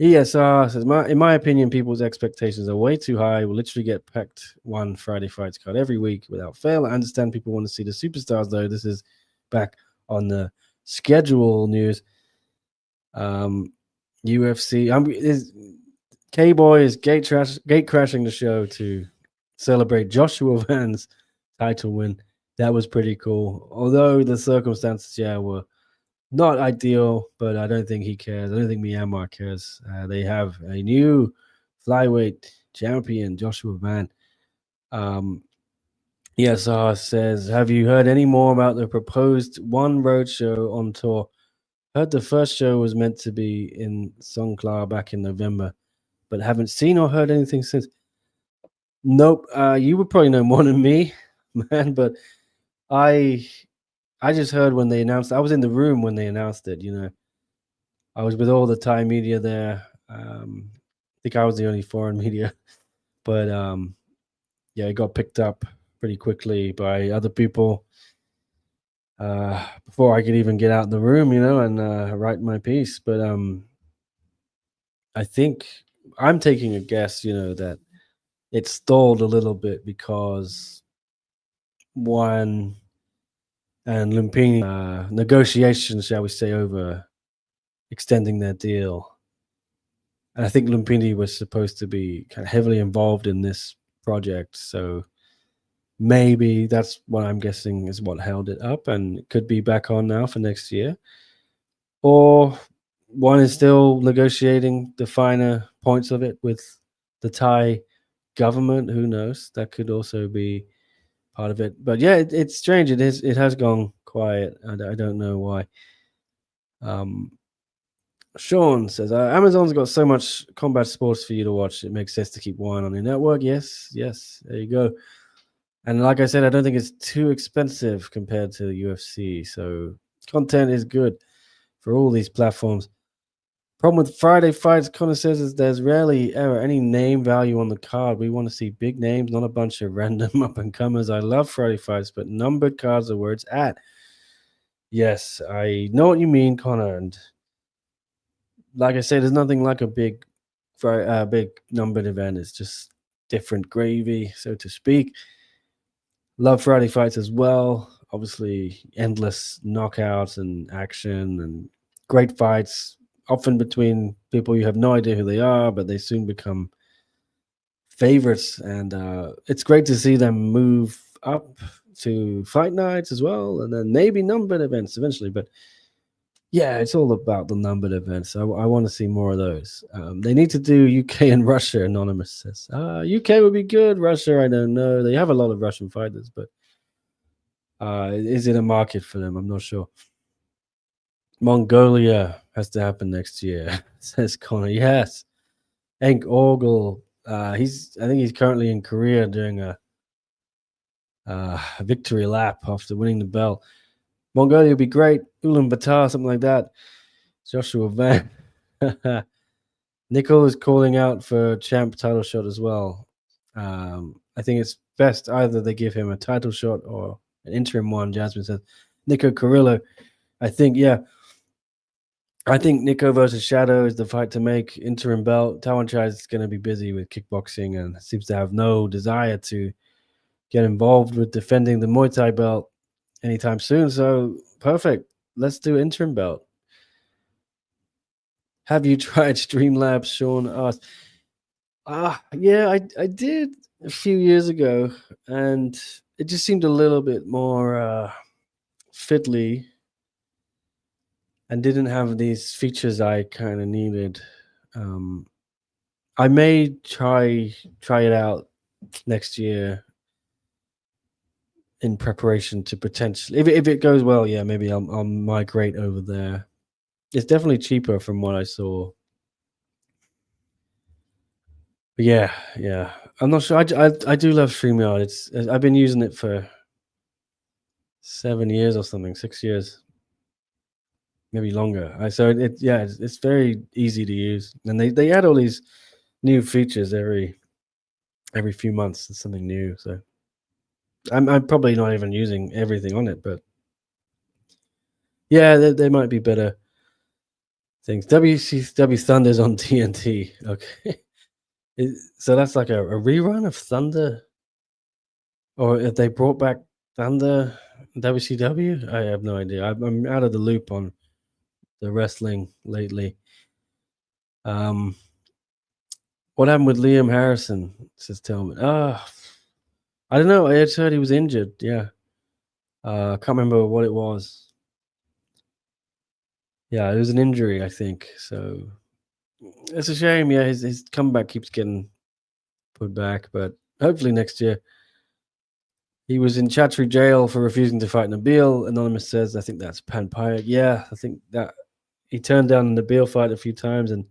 ESR says, in my opinion, people's expectations are way too high. We'll literally get packed one Friday fights card every week without fail. I understand people want to see the superstars, though. This is back on the schedule news. UFC. K-Boy is gate crashing the show to celebrate Joshua Van's title win. That was pretty cool. Although the circumstances, were not ideal, but I don't think he cares. I don't think Myanmar cares. They have a new flyweight champion, Joshua Van. ESR says, have you heard any more about the proposed One Road show on tour? Heard the first show was meant to be in Songkhla back in November, but haven't seen or heard anything since. Nope. You would probably know more than me, man, but I just heard when they announced. I was in the room when they announced it. I was with all the Thai media there. I think I was the only foreign media, but it got picked up pretty quickly by other people before I could even get out of the room, and write my piece. But I think I'm taking a guess, that it stalled a little bit because Juan and Lumpini negotiations, shall we say, over extending their deal. And I think Lumpini was supposed to be kind of heavily involved in this project, so maybe that's what I'm guessing is what held it up, and it could be back on now for next year. Or Juan is still negotiating the finer points of it with the Thai government. Who knows? That could also be part of it. But it's strange. It has gone quiet. I don't know why. Sean says, Amazon's got so much combat sports for you to watch. It makes sense to keep one on your network. Yes, there you go. And like I said, I don't think it's too expensive compared to the UFC. So content is good for all these platforms. Problem with Friday fights, Connor says, is there's rarely ever any name value on the card. We want to see big names, not a bunch of random up-and-comers. I love Friday fights, but numbered cards are where it's at. Yes, I know what you mean, Connor. And like I said, there's nothing like a big numbered event. It's just different gravy, so to speak. Love Friday fights as well. Obviously, endless knockouts and action and great fights, often between people you have no idea who they are, but they soon become favorites. And it's great to see them move up to fight nights as well, and then maybe numbered events eventually. But yeah, it's all about the numbered events. I want to see more of those. They need to do UK and Russia, Anonymous says. UK would be good. Russia, I don't know. They have a lot of Russian fighters, but is it a market for them? I'm not sure. Mongolia has to happen next year, says Connor. Yes. Hank Orgel. I think he's currently in Korea doing a victory lap after winning the belt. Mongolia would be great. Ulaanbaatar, something like that. Joshua Van. Nickel is calling out for champ title shot as well. I think it's best either they give him a title shot or an interim one. Jasmine says Nico Carrillo. I think Nico versus Shadow is the fight to make. Interim belt. Tawanchai is going to be busy with kickboxing and seems to have no desire to get involved with defending the Muay Thai belt anytime soon. So perfect. Let's do interim belt. Have you tried Streamlabs? Sean asked. Yeah, I did a few years ago, and it just seemed a little bit more fiddly and didn't have these features I kind of needed. I may try it out next year in preparation to potentially, if it goes well, yeah, maybe I'll migrate over there. It's definitely cheaper from what I saw. But yeah. I'm not sure. I do love StreamYard. I've been using it for 7 years or something, 6 years, maybe longer. It's very easy to use, and they add all these new features every few months. It's something new. So I'm probably not even using everything on it, but yeah, there might be better things. WCW Thunder's on TNT. Okay. So that's like a rerun of Thunder, or if they brought back Thunder WCW. I have no idea. I'm out of the loop on the wrestling lately. What happened with Liam Harrison? Says Tillman. I don't know. I just heard he was injured. Yeah. I can't remember what it was. Yeah, it was an injury, I think. So it's a shame. Yeah, his comeback keeps getting put back, but hopefully next year. He was in Chatri jail for refusing to fight Nabil. Anonymous says, I think that's Panpayak. Yeah, I think that he turned down the Nabil fight a few times, and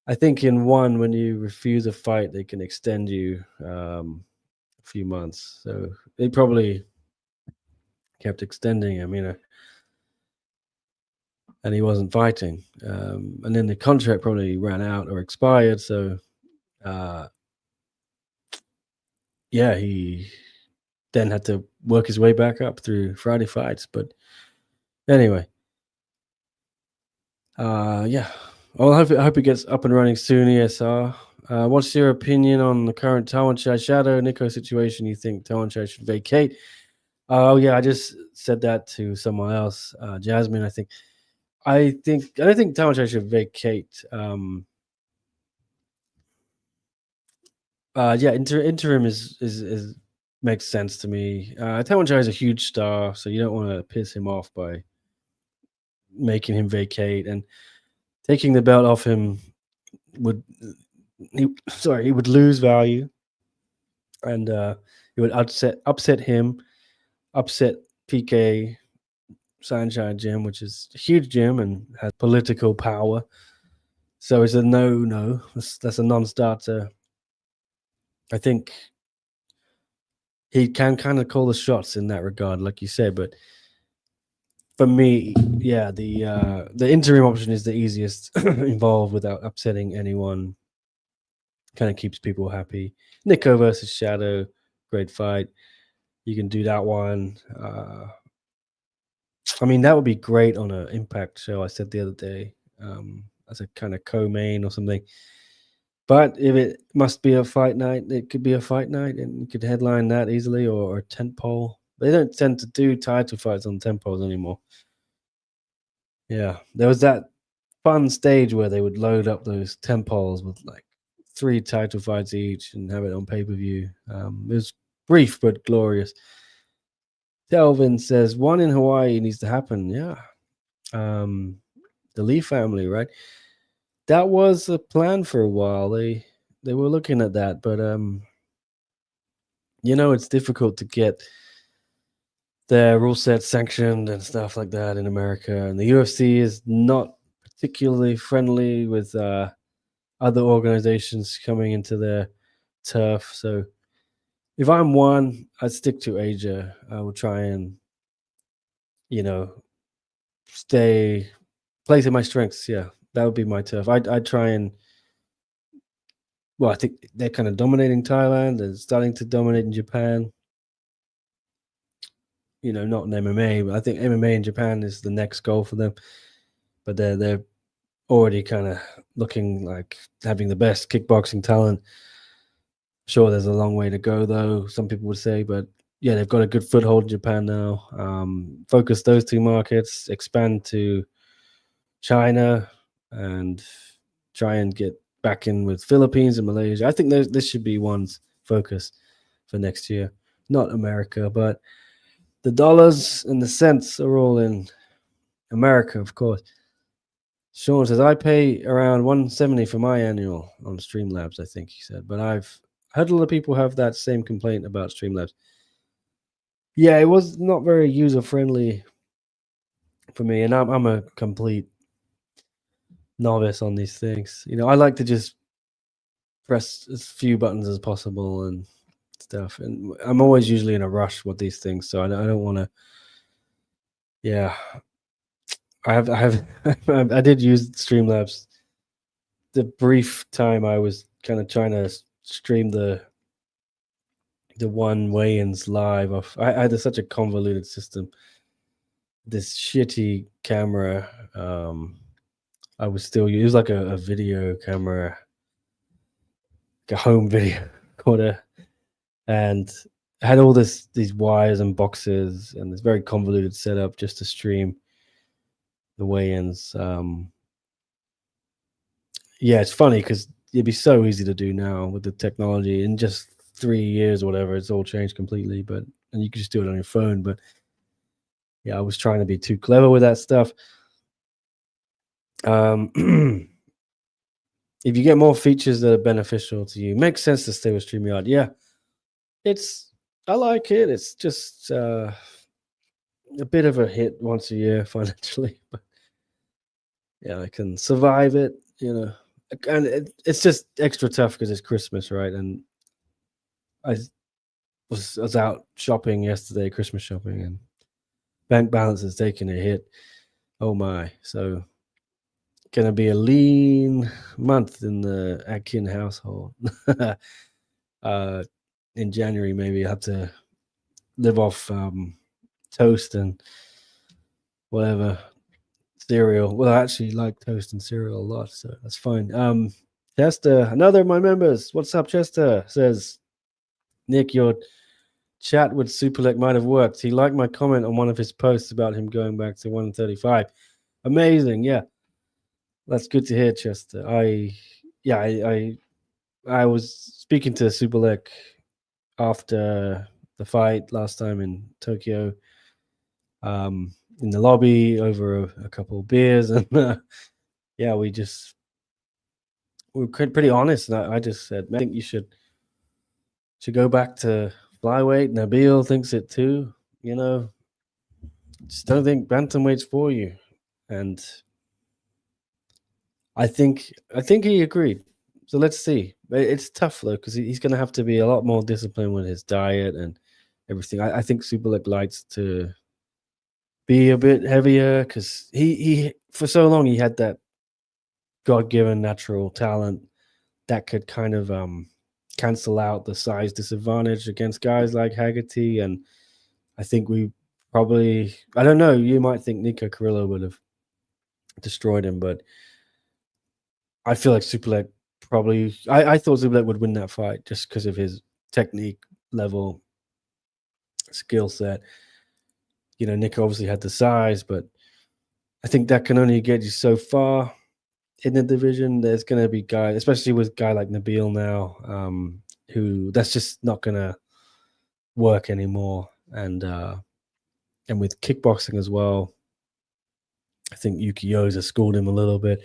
I think in one, when you refuse a fight, they can extend you a few months. So they probably kept extending him, and he wasn't fighting. And then the contract probably ran out or expired. So, he then had to work his way back up through Friday fights. But anyway, well, I hope it gets up and running soon, ESR. What's your opinion on the current Tawanchai Shadow Nico situation? You think Tawanchai should vacate? Oh, yeah, I just said that to someone else, Jasmine, I think. I don't think Tawanchai should vacate. Interim is makes sense to me. Tawanchai is a huge star, so you don't want to piss him off by making him vacate, and taking the belt off him he would lose value, and it would upset him, upset PK, Sunshine Gym, which is a huge gym and has political power. So it's a no. That's a non-starter. I think he can kind of call the shots in that regard, like you said. But for me, yeah, the interim option is the easiest involved without upsetting anyone. Kind of keeps people happy. Nico versus Shadow, great fight. You can do that one. I mean, that would be great on an Impact show. I said the other day, as a kind of co-main or something. But if it must be a fight night, it could be a fight night, and you could headline that easily, or a tent pole. They don't tend to do title fights on tent poles anymore. Yeah, there was that fun stage where they would load up those tent poles with like 3 title fights each and have it on pay-per-view. It was brief but glorious. Delvin says one in Hawaii needs to happen. Yeah, the Lee family, right? That was a plan for a while. They were looking at that, but it's difficult to get their rule set sanctioned and stuff like that in America. And the UFC is not particularly friendly with other organizations coming into their turf. So if I'm one, I'd stick to Asia. I would try and, stay play to my strengths. Yeah, that would be my turf. I'd try and, well, I think they're kind of dominating Thailand and starting to dominate in Japan. Not in MMA, but I think MMA in Japan is the next goal for them. But they're already kind of looking like having the best kickboxing talent. Sure, there's a long way to go, though, some people would say. But yeah, they've got a good foothold in Japan now. Focus those 2 markets, expand to China, and try and get back in with Philippines and Malaysia. I think this should be one's focus for next year. Not America, but the dollars and the cents are all in America, of course. Sean says, I pay around $170 for my annual on Streamlabs, I think he said. But I've heard a lot of people have that same complaint about Streamlabs. Yeah, it was not very user-friendly for me, and I'm a complete novice on these things. I like to just press as few buttons as possible and stuff. And I'm always usually in a rush with these things, so I don't want to. Yeah, I did use Streamlabs. The brief time I was kind of trying to stream the one weigh-ins live off. I had such a convoluted system. This shitty camera. I was still use like a video camera, like a home video recorder, and I had all these wires and boxes and this very convoluted setup just to stream the weigh-ins. Yeah, it's funny because it'd be so easy to do now with the technology. In just 3 years or whatever, it's all changed completely. And you can just do it on your phone. But yeah, I was trying to be too clever with that stuff. If you get more features that are beneficial to you, makes sense to stay with StreamYard. Yeah, I like it. It's just a bit of a hit once a year financially, but yeah, I can survive it. And it's just extra tough because it's Christmas, right? And I was out shopping yesterday, Christmas shopping, and bank balance is taking a hit. Oh my! So gonna be a lean month in the Atkin household. In January, maybe I have to live off toast and whatever cereal. Well, I actually like toast and cereal a lot, so that's fine. Chester, another of my members. What's up, Chester? Says, Nick, your chat with Superlek might have worked. He liked my comment on one of his posts about him going back to 135. Amazing, yeah. That's good to hear, Chester. I was speaking to Superlek after the fight last time in Tokyo, in the lobby over a couple of beers, and yeah, we were pretty honest. And I just said, I think you should go back to flyweight. Nabil thinks it too. Just don't think bantamweight's for you. And I think he agreed. So let's see. It's tough though because he's going to have to be a lot more disciplined with his diet and everything. I think Super Leg likes to be a bit heavier because he for so long he had that God-given natural talent that could kind of cancel out the size disadvantage against guys like Haggerty. And I think we probably, I don't know, you might think Nico Carrillo would have destroyed him, but I feel like Superlek probably, I thought Superlek would win that fight just because of his technique level, skill set. You know, Nick obviously had the size, but I think that can only get you so far in the division. There's going to be guys, especially with a guy like Nabil now, who that's just not going to work anymore. And with kickboxing as well, I think Yuki Yoza schooled him a little bit.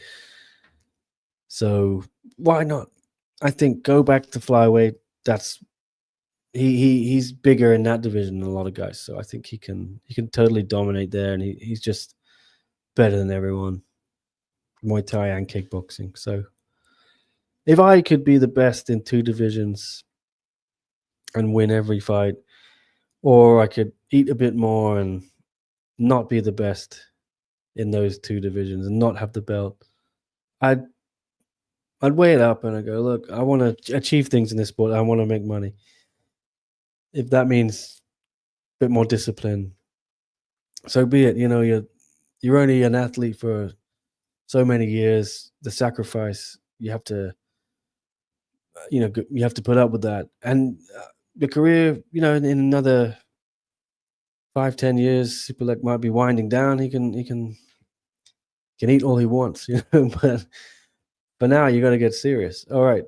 So why not? I think go back to flyweight. That's he's bigger in that division than a lot of guys. So I think he can totally dominate there, and he's just better than everyone, Muay Thai and kickboxing. So if I could be the best in two divisions and win every fight, or I could eat a bit more and not be the best in those two divisions and not have the belt, I'd weigh it up and I go, look, I want to achieve things in this sport. I want to make money. If that means a bit more discipline, so be it. You know, you're only an athlete for so many years. The sacrifice you have to, you have to put up with that. And the career, in another 5-10 years, Superlek might be winding down. He can eat all he wants, but for now you got to get serious. All right.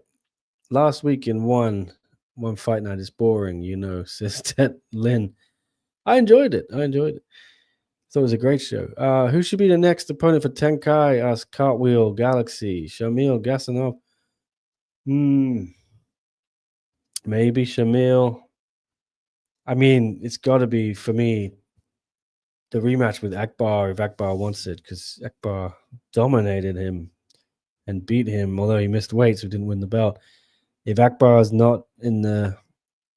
Last week in one fight night is boring, says Ted Lin. I enjoyed it. Thought it was a great show. Who should be the next opponent for Tenkai? Asked Cartwheel Galaxy. Shamil Gasanov. Maybe Shamil. I mean, it's got to be, for me, the rematch with Akbar, if Akbar wants it, because Akbar dominated him and beat him, although he missed weight, so didn't win the belt. If Akbar is not in the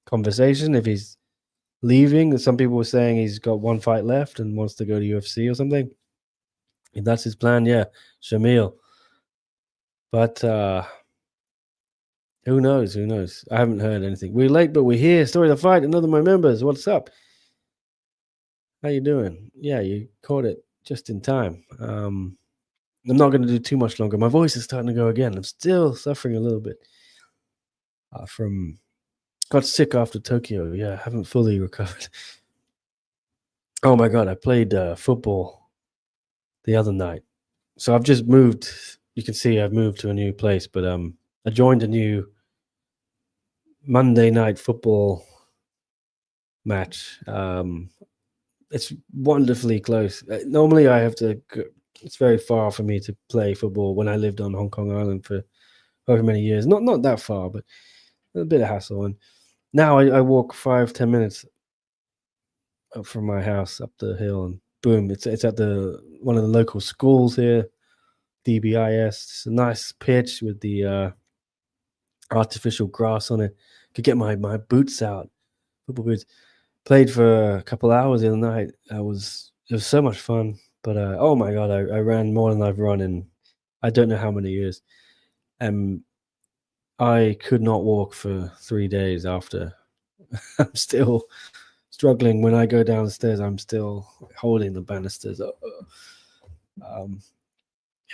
conversation, if he's leaving, some people were saying he's got one fight left and wants to go to UFC or something. If that's his plan, yeah, Shamil. But who knows? I haven't heard anything. We're late, but we're here. Story of the fight. Another of my members. What's up? How you doing? Yeah, you caught it just in time. I'm not going to do too much longer. My voice is starting to go again. I'm still suffering a little bit from got sick after Tokyo. Yeah, haven't fully recovered. Oh my God, I played football the other night. So I've just moved. You can see I've moved to a new place, but I joined a new Monday night football match. It's wonderfully close. Normally I have to go, it's very far for me to play football when I lived on Hong Kong Island for however many years. Not that far, but a bit of hassle. And now I walk 5-10 minutes up from my house up the hill, and boom, it's at one of the local schools here, DBIS. It's a nice pitch with the artificial grass on it. Could get my boots out, football boots. Played for a couple hours the other night. It was so much fun. But oh my God, I ran more than I've run in I don't know how many years. I could not walk for 3 days after. I'm still struggling. When I go downstairs, I'm still holding the banisters.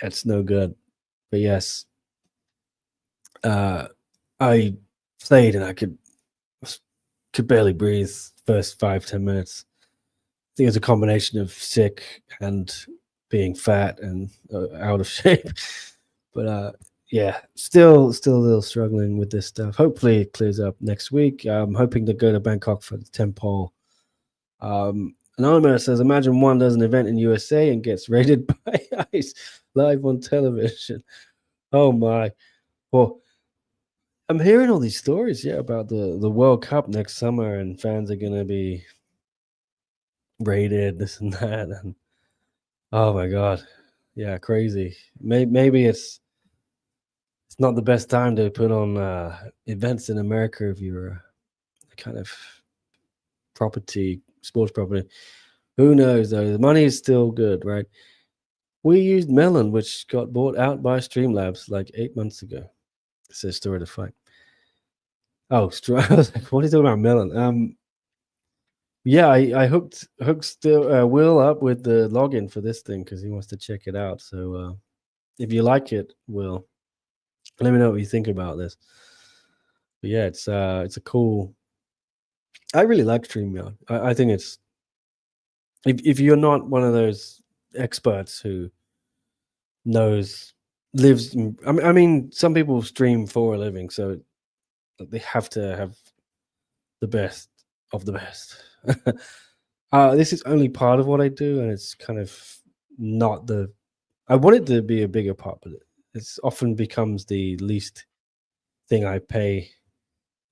It's no good. But yes, I played and I could barely breathe first 5-10 minutes. I think it's a combination of sick and being fat and out of shape. But yeah, still a little struggling with this stuff. Hopefully it clears up next week. I'm hoping to go to Bangkok for the Temple. Anonymous says, imagine one does an event in USA and gets raided by ICE live on television. Oh my. Well, I'm hearing all these stories, about the World Cup next summer, and fans are going to be rated this and that, and oh my god, yeah, crazy. Maybe it's not the best time to put on events in America if you're a kind of sports property. Who knows though? The money is still good, right? We used Melon, which got bought out by Streamlabs like 8 months ago. It says story to fight. Oh, I was like, what are you talking about, Melon? Yeah, I hooked still Will up with the login for this thing because he wants to check it out. So if you like it, Will, let me know what you think about this. But yeah, it's a cool. I really like StreamYard. I think it's if you're not one of those experts who knows lives. I mean, some people stream for a living, so they have to have the best of the best. This is only part of what I do, and it's kind of not the. I want it to be a bigger part, but it's often becomes the least thing I pay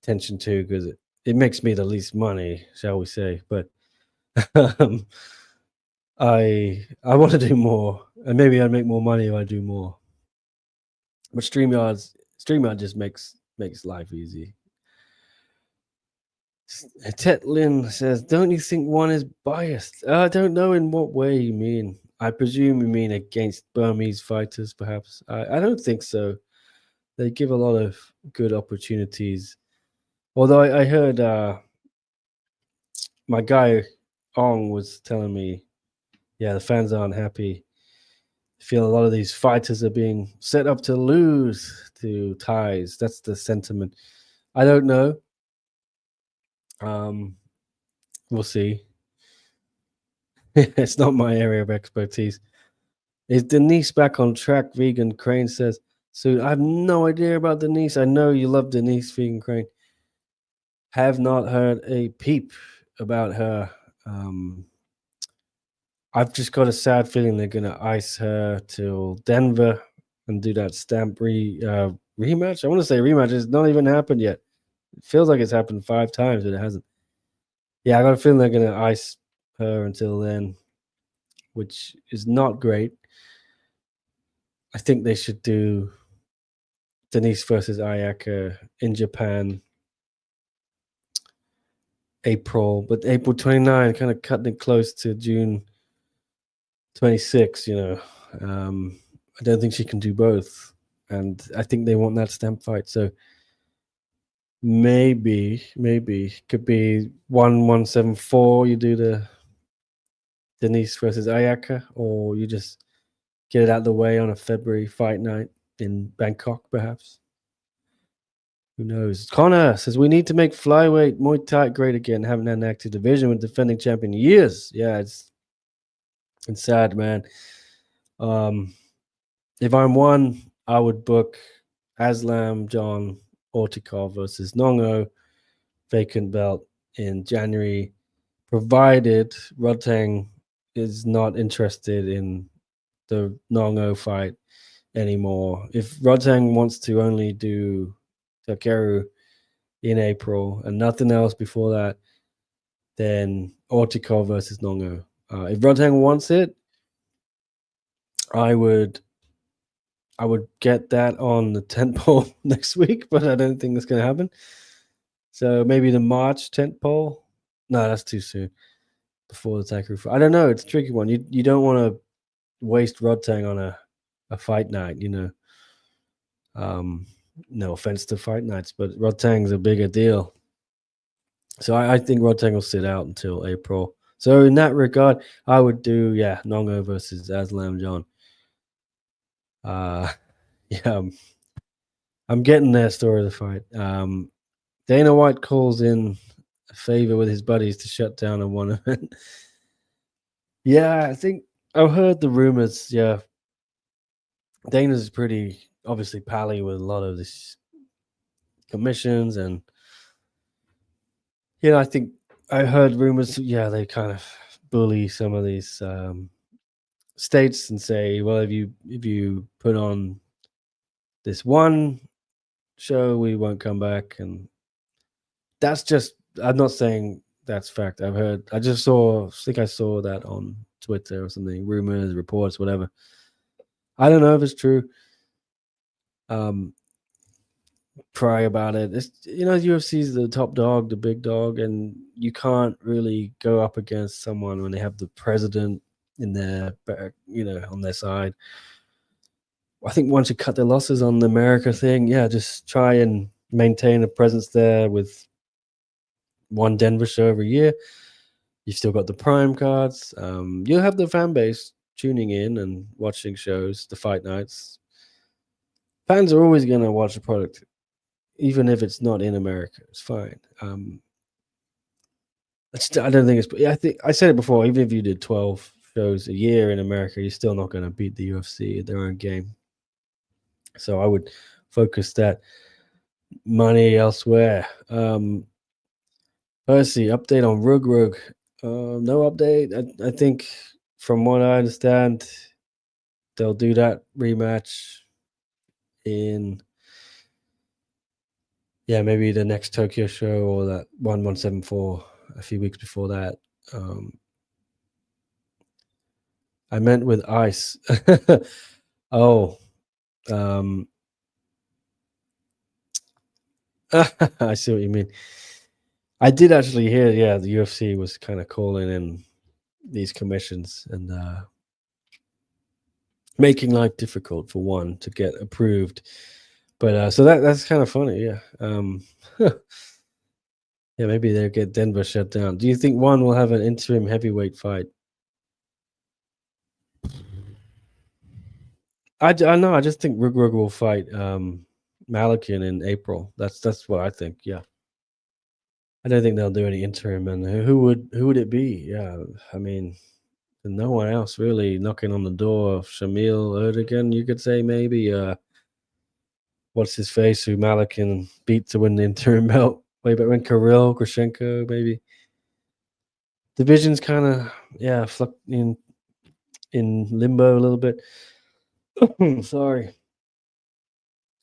attention to because it makes me the least money, shall we say? But um, I want to do more, and maybe I'd make more money if I do more. But StreamYard just makes life easy. Tet Lin says, "Don't you think one is biased?" I don't know in what way you mean. I presume you mean against Burmese fighters, perhaps. I don't think so. They give a lot of good opportunities. Although I heard my guy Ong was telling me, yeah, the fans aren't happy. I feel a lot of these fighters are being set up to lose to Thais. That's the sentiment. I don't know. We'll see. It's not my area of expertise. Is Denise back on track? Vegan Crane says. So I have no idea about Denise. I know you love Denise, Vegan Crane. Have not heard a peep about her. I've just got a sad feeling they're going to ice her till Denver and do that stamp rematch. I want to say rematch. It's not even happened yet. It feels like it's happened 5 times, but it hasn't. Yeah, I got a feeling they're going to ice her until then, which is not great. I think they should do Denise versus Ayaka in Japan April 29, kind of cutting it close to June 26, I don't think she can do both. And I think they want that stamp fight. So maybe could be 1174. You do the Denise versus Ayaka, or you just get it out of the way on a February fight night in Bangkok, perhaps. Who knows? Connor says we need to make flyweight Muay Thai great again. Haven't had an active division with defending champion in years. Yeah, it's sad, man. If I'm one, I would book Aslam John Ortikov versus Nongo, vacant belt in January, provided Rodtang is not interested in the Nongo fight anymore. If Rodtang wants to only do Takeru in April and nothing else before that, then Ortikov versus Nongo. If Rodtang wants it, I would get that on the tent pole next week, but I don't think that's going to happen. So maybe the March tent pole. No, that's too soon. Before the Takeru fight. I don't know. It's a tricky one. You don't want to waste Rodtang on a fight night, No offense to fight nights, but Rodtang's a bigger deal. So I think Rodtang will sit out until April. So in that regard, I would do Nongo versus Aslam John. Yeah, I'm getting there. Story of the fight. Dana White calls in a favor with his buddies to shut down a one event. Yeah, I think I've heard the rumors. Yeah, Dana's pretty obviously pally with a lot of these commissions, and I think I heard rumors. Yeah, they kind of bully some of these states and say, well, if you put on this one show, we won't come back, and that's just. I'm not saying That's fact. I've heard. I think I saw that on Twitter or something. Rumors, reports, whatever. I don't know if it's true. Pry about it. It's, UFC is the top dog, the big dog, and you can't really go up against someone when they have the president in their back, on their side. I think once you cut their losses on the America thing, just try and maintain a presence there with one Denver show every year. You've still got the prime cards. You'll have the fan base tuning in and watching shows, the fight nights. Fans are always going to watch the product, even if it's not in America. It's fine. I don't think it's. I think I said it before. Even if you did 12 shows a year in America, you're still not going to beat the UFC at their own game. So I would focus that money elsewhere. Percy, update on Rug. No update. I think, from what I understand, they'll do that rematch in maybe the next Tokyo show or that 1174 a few weeks before that. I meant with ice. Oh, I see what you mean. I did actually hear, the UFC was kind of calling in these commissions and making life difficult for one to get approved. But so that's kind of funny, yeah. Maybe they'll get Denver shut down. Do you think one will have an interim heavyweight fight? I know. I just think Rug will fight Malakian in April. That's what I think. Yeah, I don't think they'll do any interim. And who would it be? Yeah, I mean, no one else really knocking on the door of Shamil Erdogan. You could say maybe. What's his face? Who Malakian beat to win the interim belt way back when? Kirill Grashenko, maybe. Division's kind of in limbo a little bit. Sorry.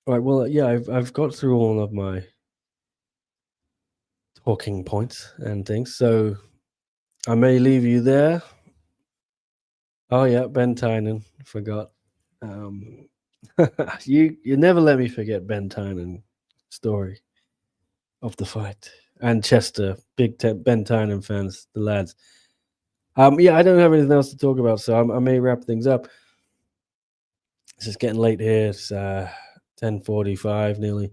All right. Well, I've got through all of my talking points and things, so I may leave you there. Oh yeah, Ben Tynan, forgot. You never let me forget Ben Tynan story of the fight, and Chester, big Ben Tynan fans, the lads. I don't have anything else to talk about, so I may wrap things up. It's just getting late here. It's 10:45 nearly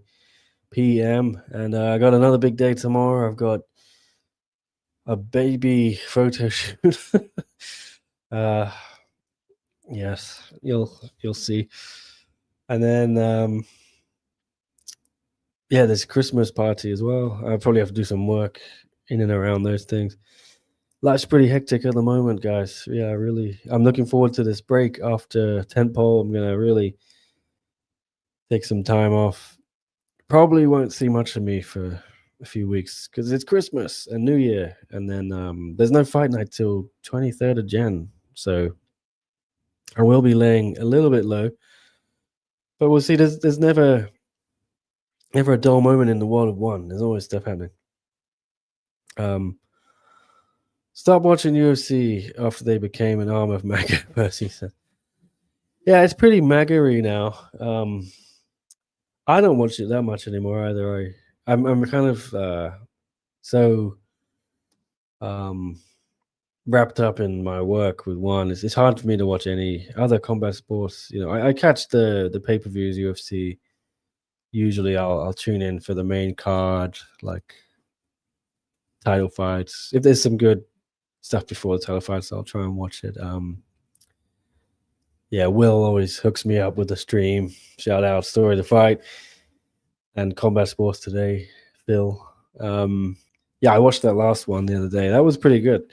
p.m. and I got another big day tomorrow. I've got a baby photo shoot. Yes, you'll see. And then there's a Christmas party as well. I'll probably have to do some work in and around those things. Life's pretty hectic at the moment, guys. Yeah, really. I'm looking forward to this break after tentpole. I'm gonna really take some time off. Probably won't see much of me for a few weeks because it's Christmas and New Year, and then there's no fight night till 23rd of Jan. So I will be laying a little bit low, but we'll see. There's never a dull moment in the world of one. There's always stuff happening. Stop watching UFC after they became an arm of MAGA, Percy said. Yeah, it's pretty MAGA-y now. I don't watch it that much anymore either. I'm kind of so wrapped up in my work with one. It's hard for me to watch any other combat sports. I catch the pay-per-views, UFC. Usually I'll tune in for the main card, like title fights. If there's some good stuff before the title fights, I'll try and watch it. Will always hooks me up with the stream. Shout out Story of the Fight and Combat Sports Today, Phil. I watched that last one the other day. That was pretty good.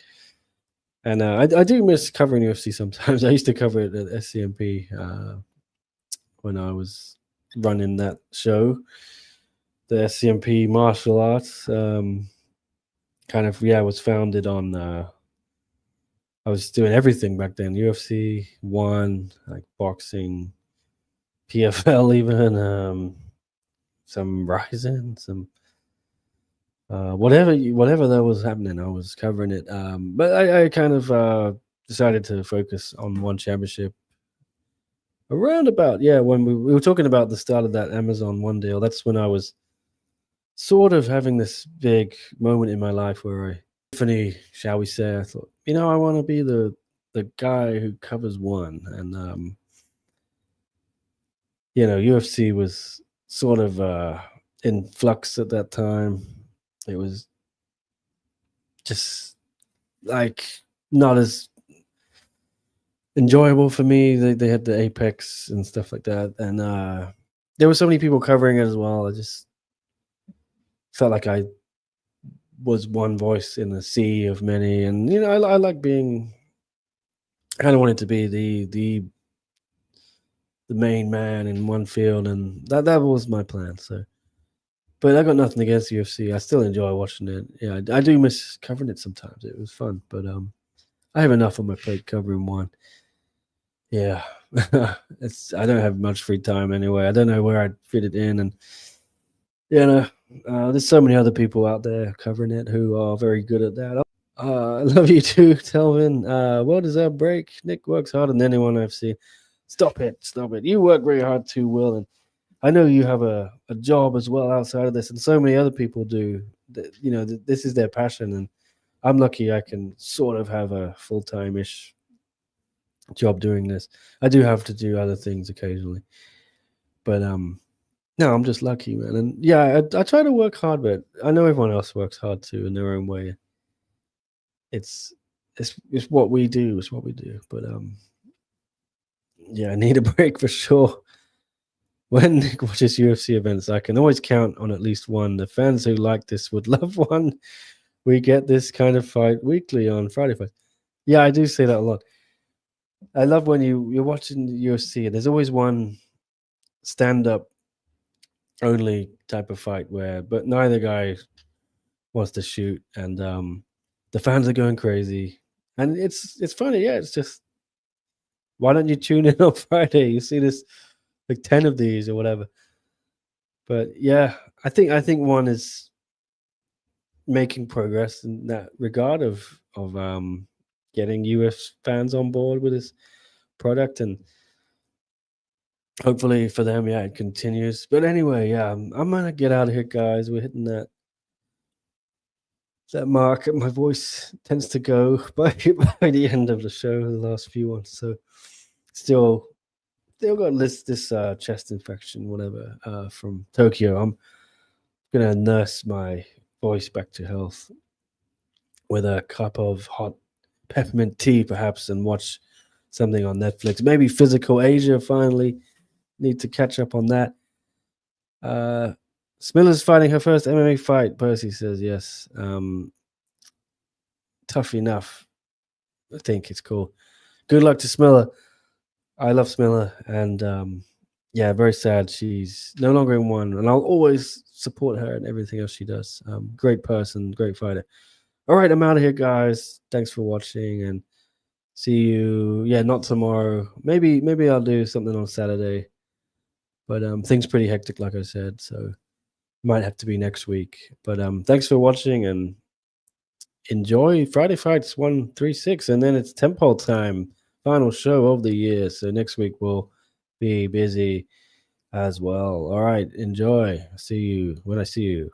And I do miss covering UFC sometimes. I used to cover it at SCMP when I was running that show, the SCMP martial arts. Was founded on. I was doing everything back then: UFC 1, like boxing, PFL, even some Ryzen, some whatever that was happening, I was covering it. But I kind of decided to focus on one championship around about, yeah, when we were talking about the start of that Amazon One deal. That's when I was sort of having this big moment in my life where epiphany, shall we say, I thought, I want to be the guy who covers one. And UFC was sort of in flux at that time. It was just like not as enjoyable for me. They had the Apex and stuff like that, and there were so many people covering it as well. I just felt like I was one voice in a sea of many, and I like being. I kind of wanted to be the main man in one field, and that was my plan. So, but I got nothing against UFC. I still enjoy watching it. Yeah, I do miss covering it sometimes. It was fun, but I have enough on my plate covering one. Yeah, I don't have much free time anyway. I don't know where I'd fit it in, and there's so many other people out there covering it who are very good at that. I love you too, Telvin. Well deserved break. Nick works harder than anyone I've seen. Stop it. You work very hard too, Will, and I know you have a job as well outside of this, and so many other people do. This is their passion, and I'm lucky I can sort of have a full-time-ish job doing this. I do have to do other things occasionally, but no, I'm just lucky, man. And yeah, I try to work hard, but I know everyone else works hard too in their own way. It's what we do. It's what we do. But yeah, I need a break for sure. When Nick watches UFC events, I can always count on at least one. The fans who like this would love one. We get this kind of fight weekly on Friday Fight. Yeah, I do say that a lot. I love when you're watching the UFC and there's always one stand-up only type of fight but neither guy wants to shoot, and the fans are going crazy, and it's funny. Yeah, it's just, why don't you tune in on Friday? You see this like 10 of these or whatever. But yeah, I think one is making progress in that regard of getting US fans on board with this product, and hopefully for them, yeah, it continues. But anyway, yeah, I'm gonna get out of here, guys. We're hitting that mark. My voice tends to go by the end of the show, the last few ones. So still got this chest infection, whatever, from Tokyo. I'm gonna nurse my voice back to health with a cup of hot peppermint tea, perhaps, and watch something on Netflix. Maybe Physical Asia. Finally, need to catch up on that. Smilla's fighting her first MMA fight. Percy says yes. Tough enough. I think it's cool. Good luck to Smilla. I love Smilla, and yeah, very sad she's no longer in one, and I'll always support her and everything else she does. Great person, great fighter. All right, I'm out of here, guys. Thanks for watching, and see you. Yeah, not tomorrow. Maybe I'll do something on Saturday, but things pretty hectic, like I said, so might have to be next week. But thanks for watching, and enjoy Friday Fights 136, and then it's tempo time, final show of the year. So next week we'll be busy as well. All right, enjoy. See you when I see you.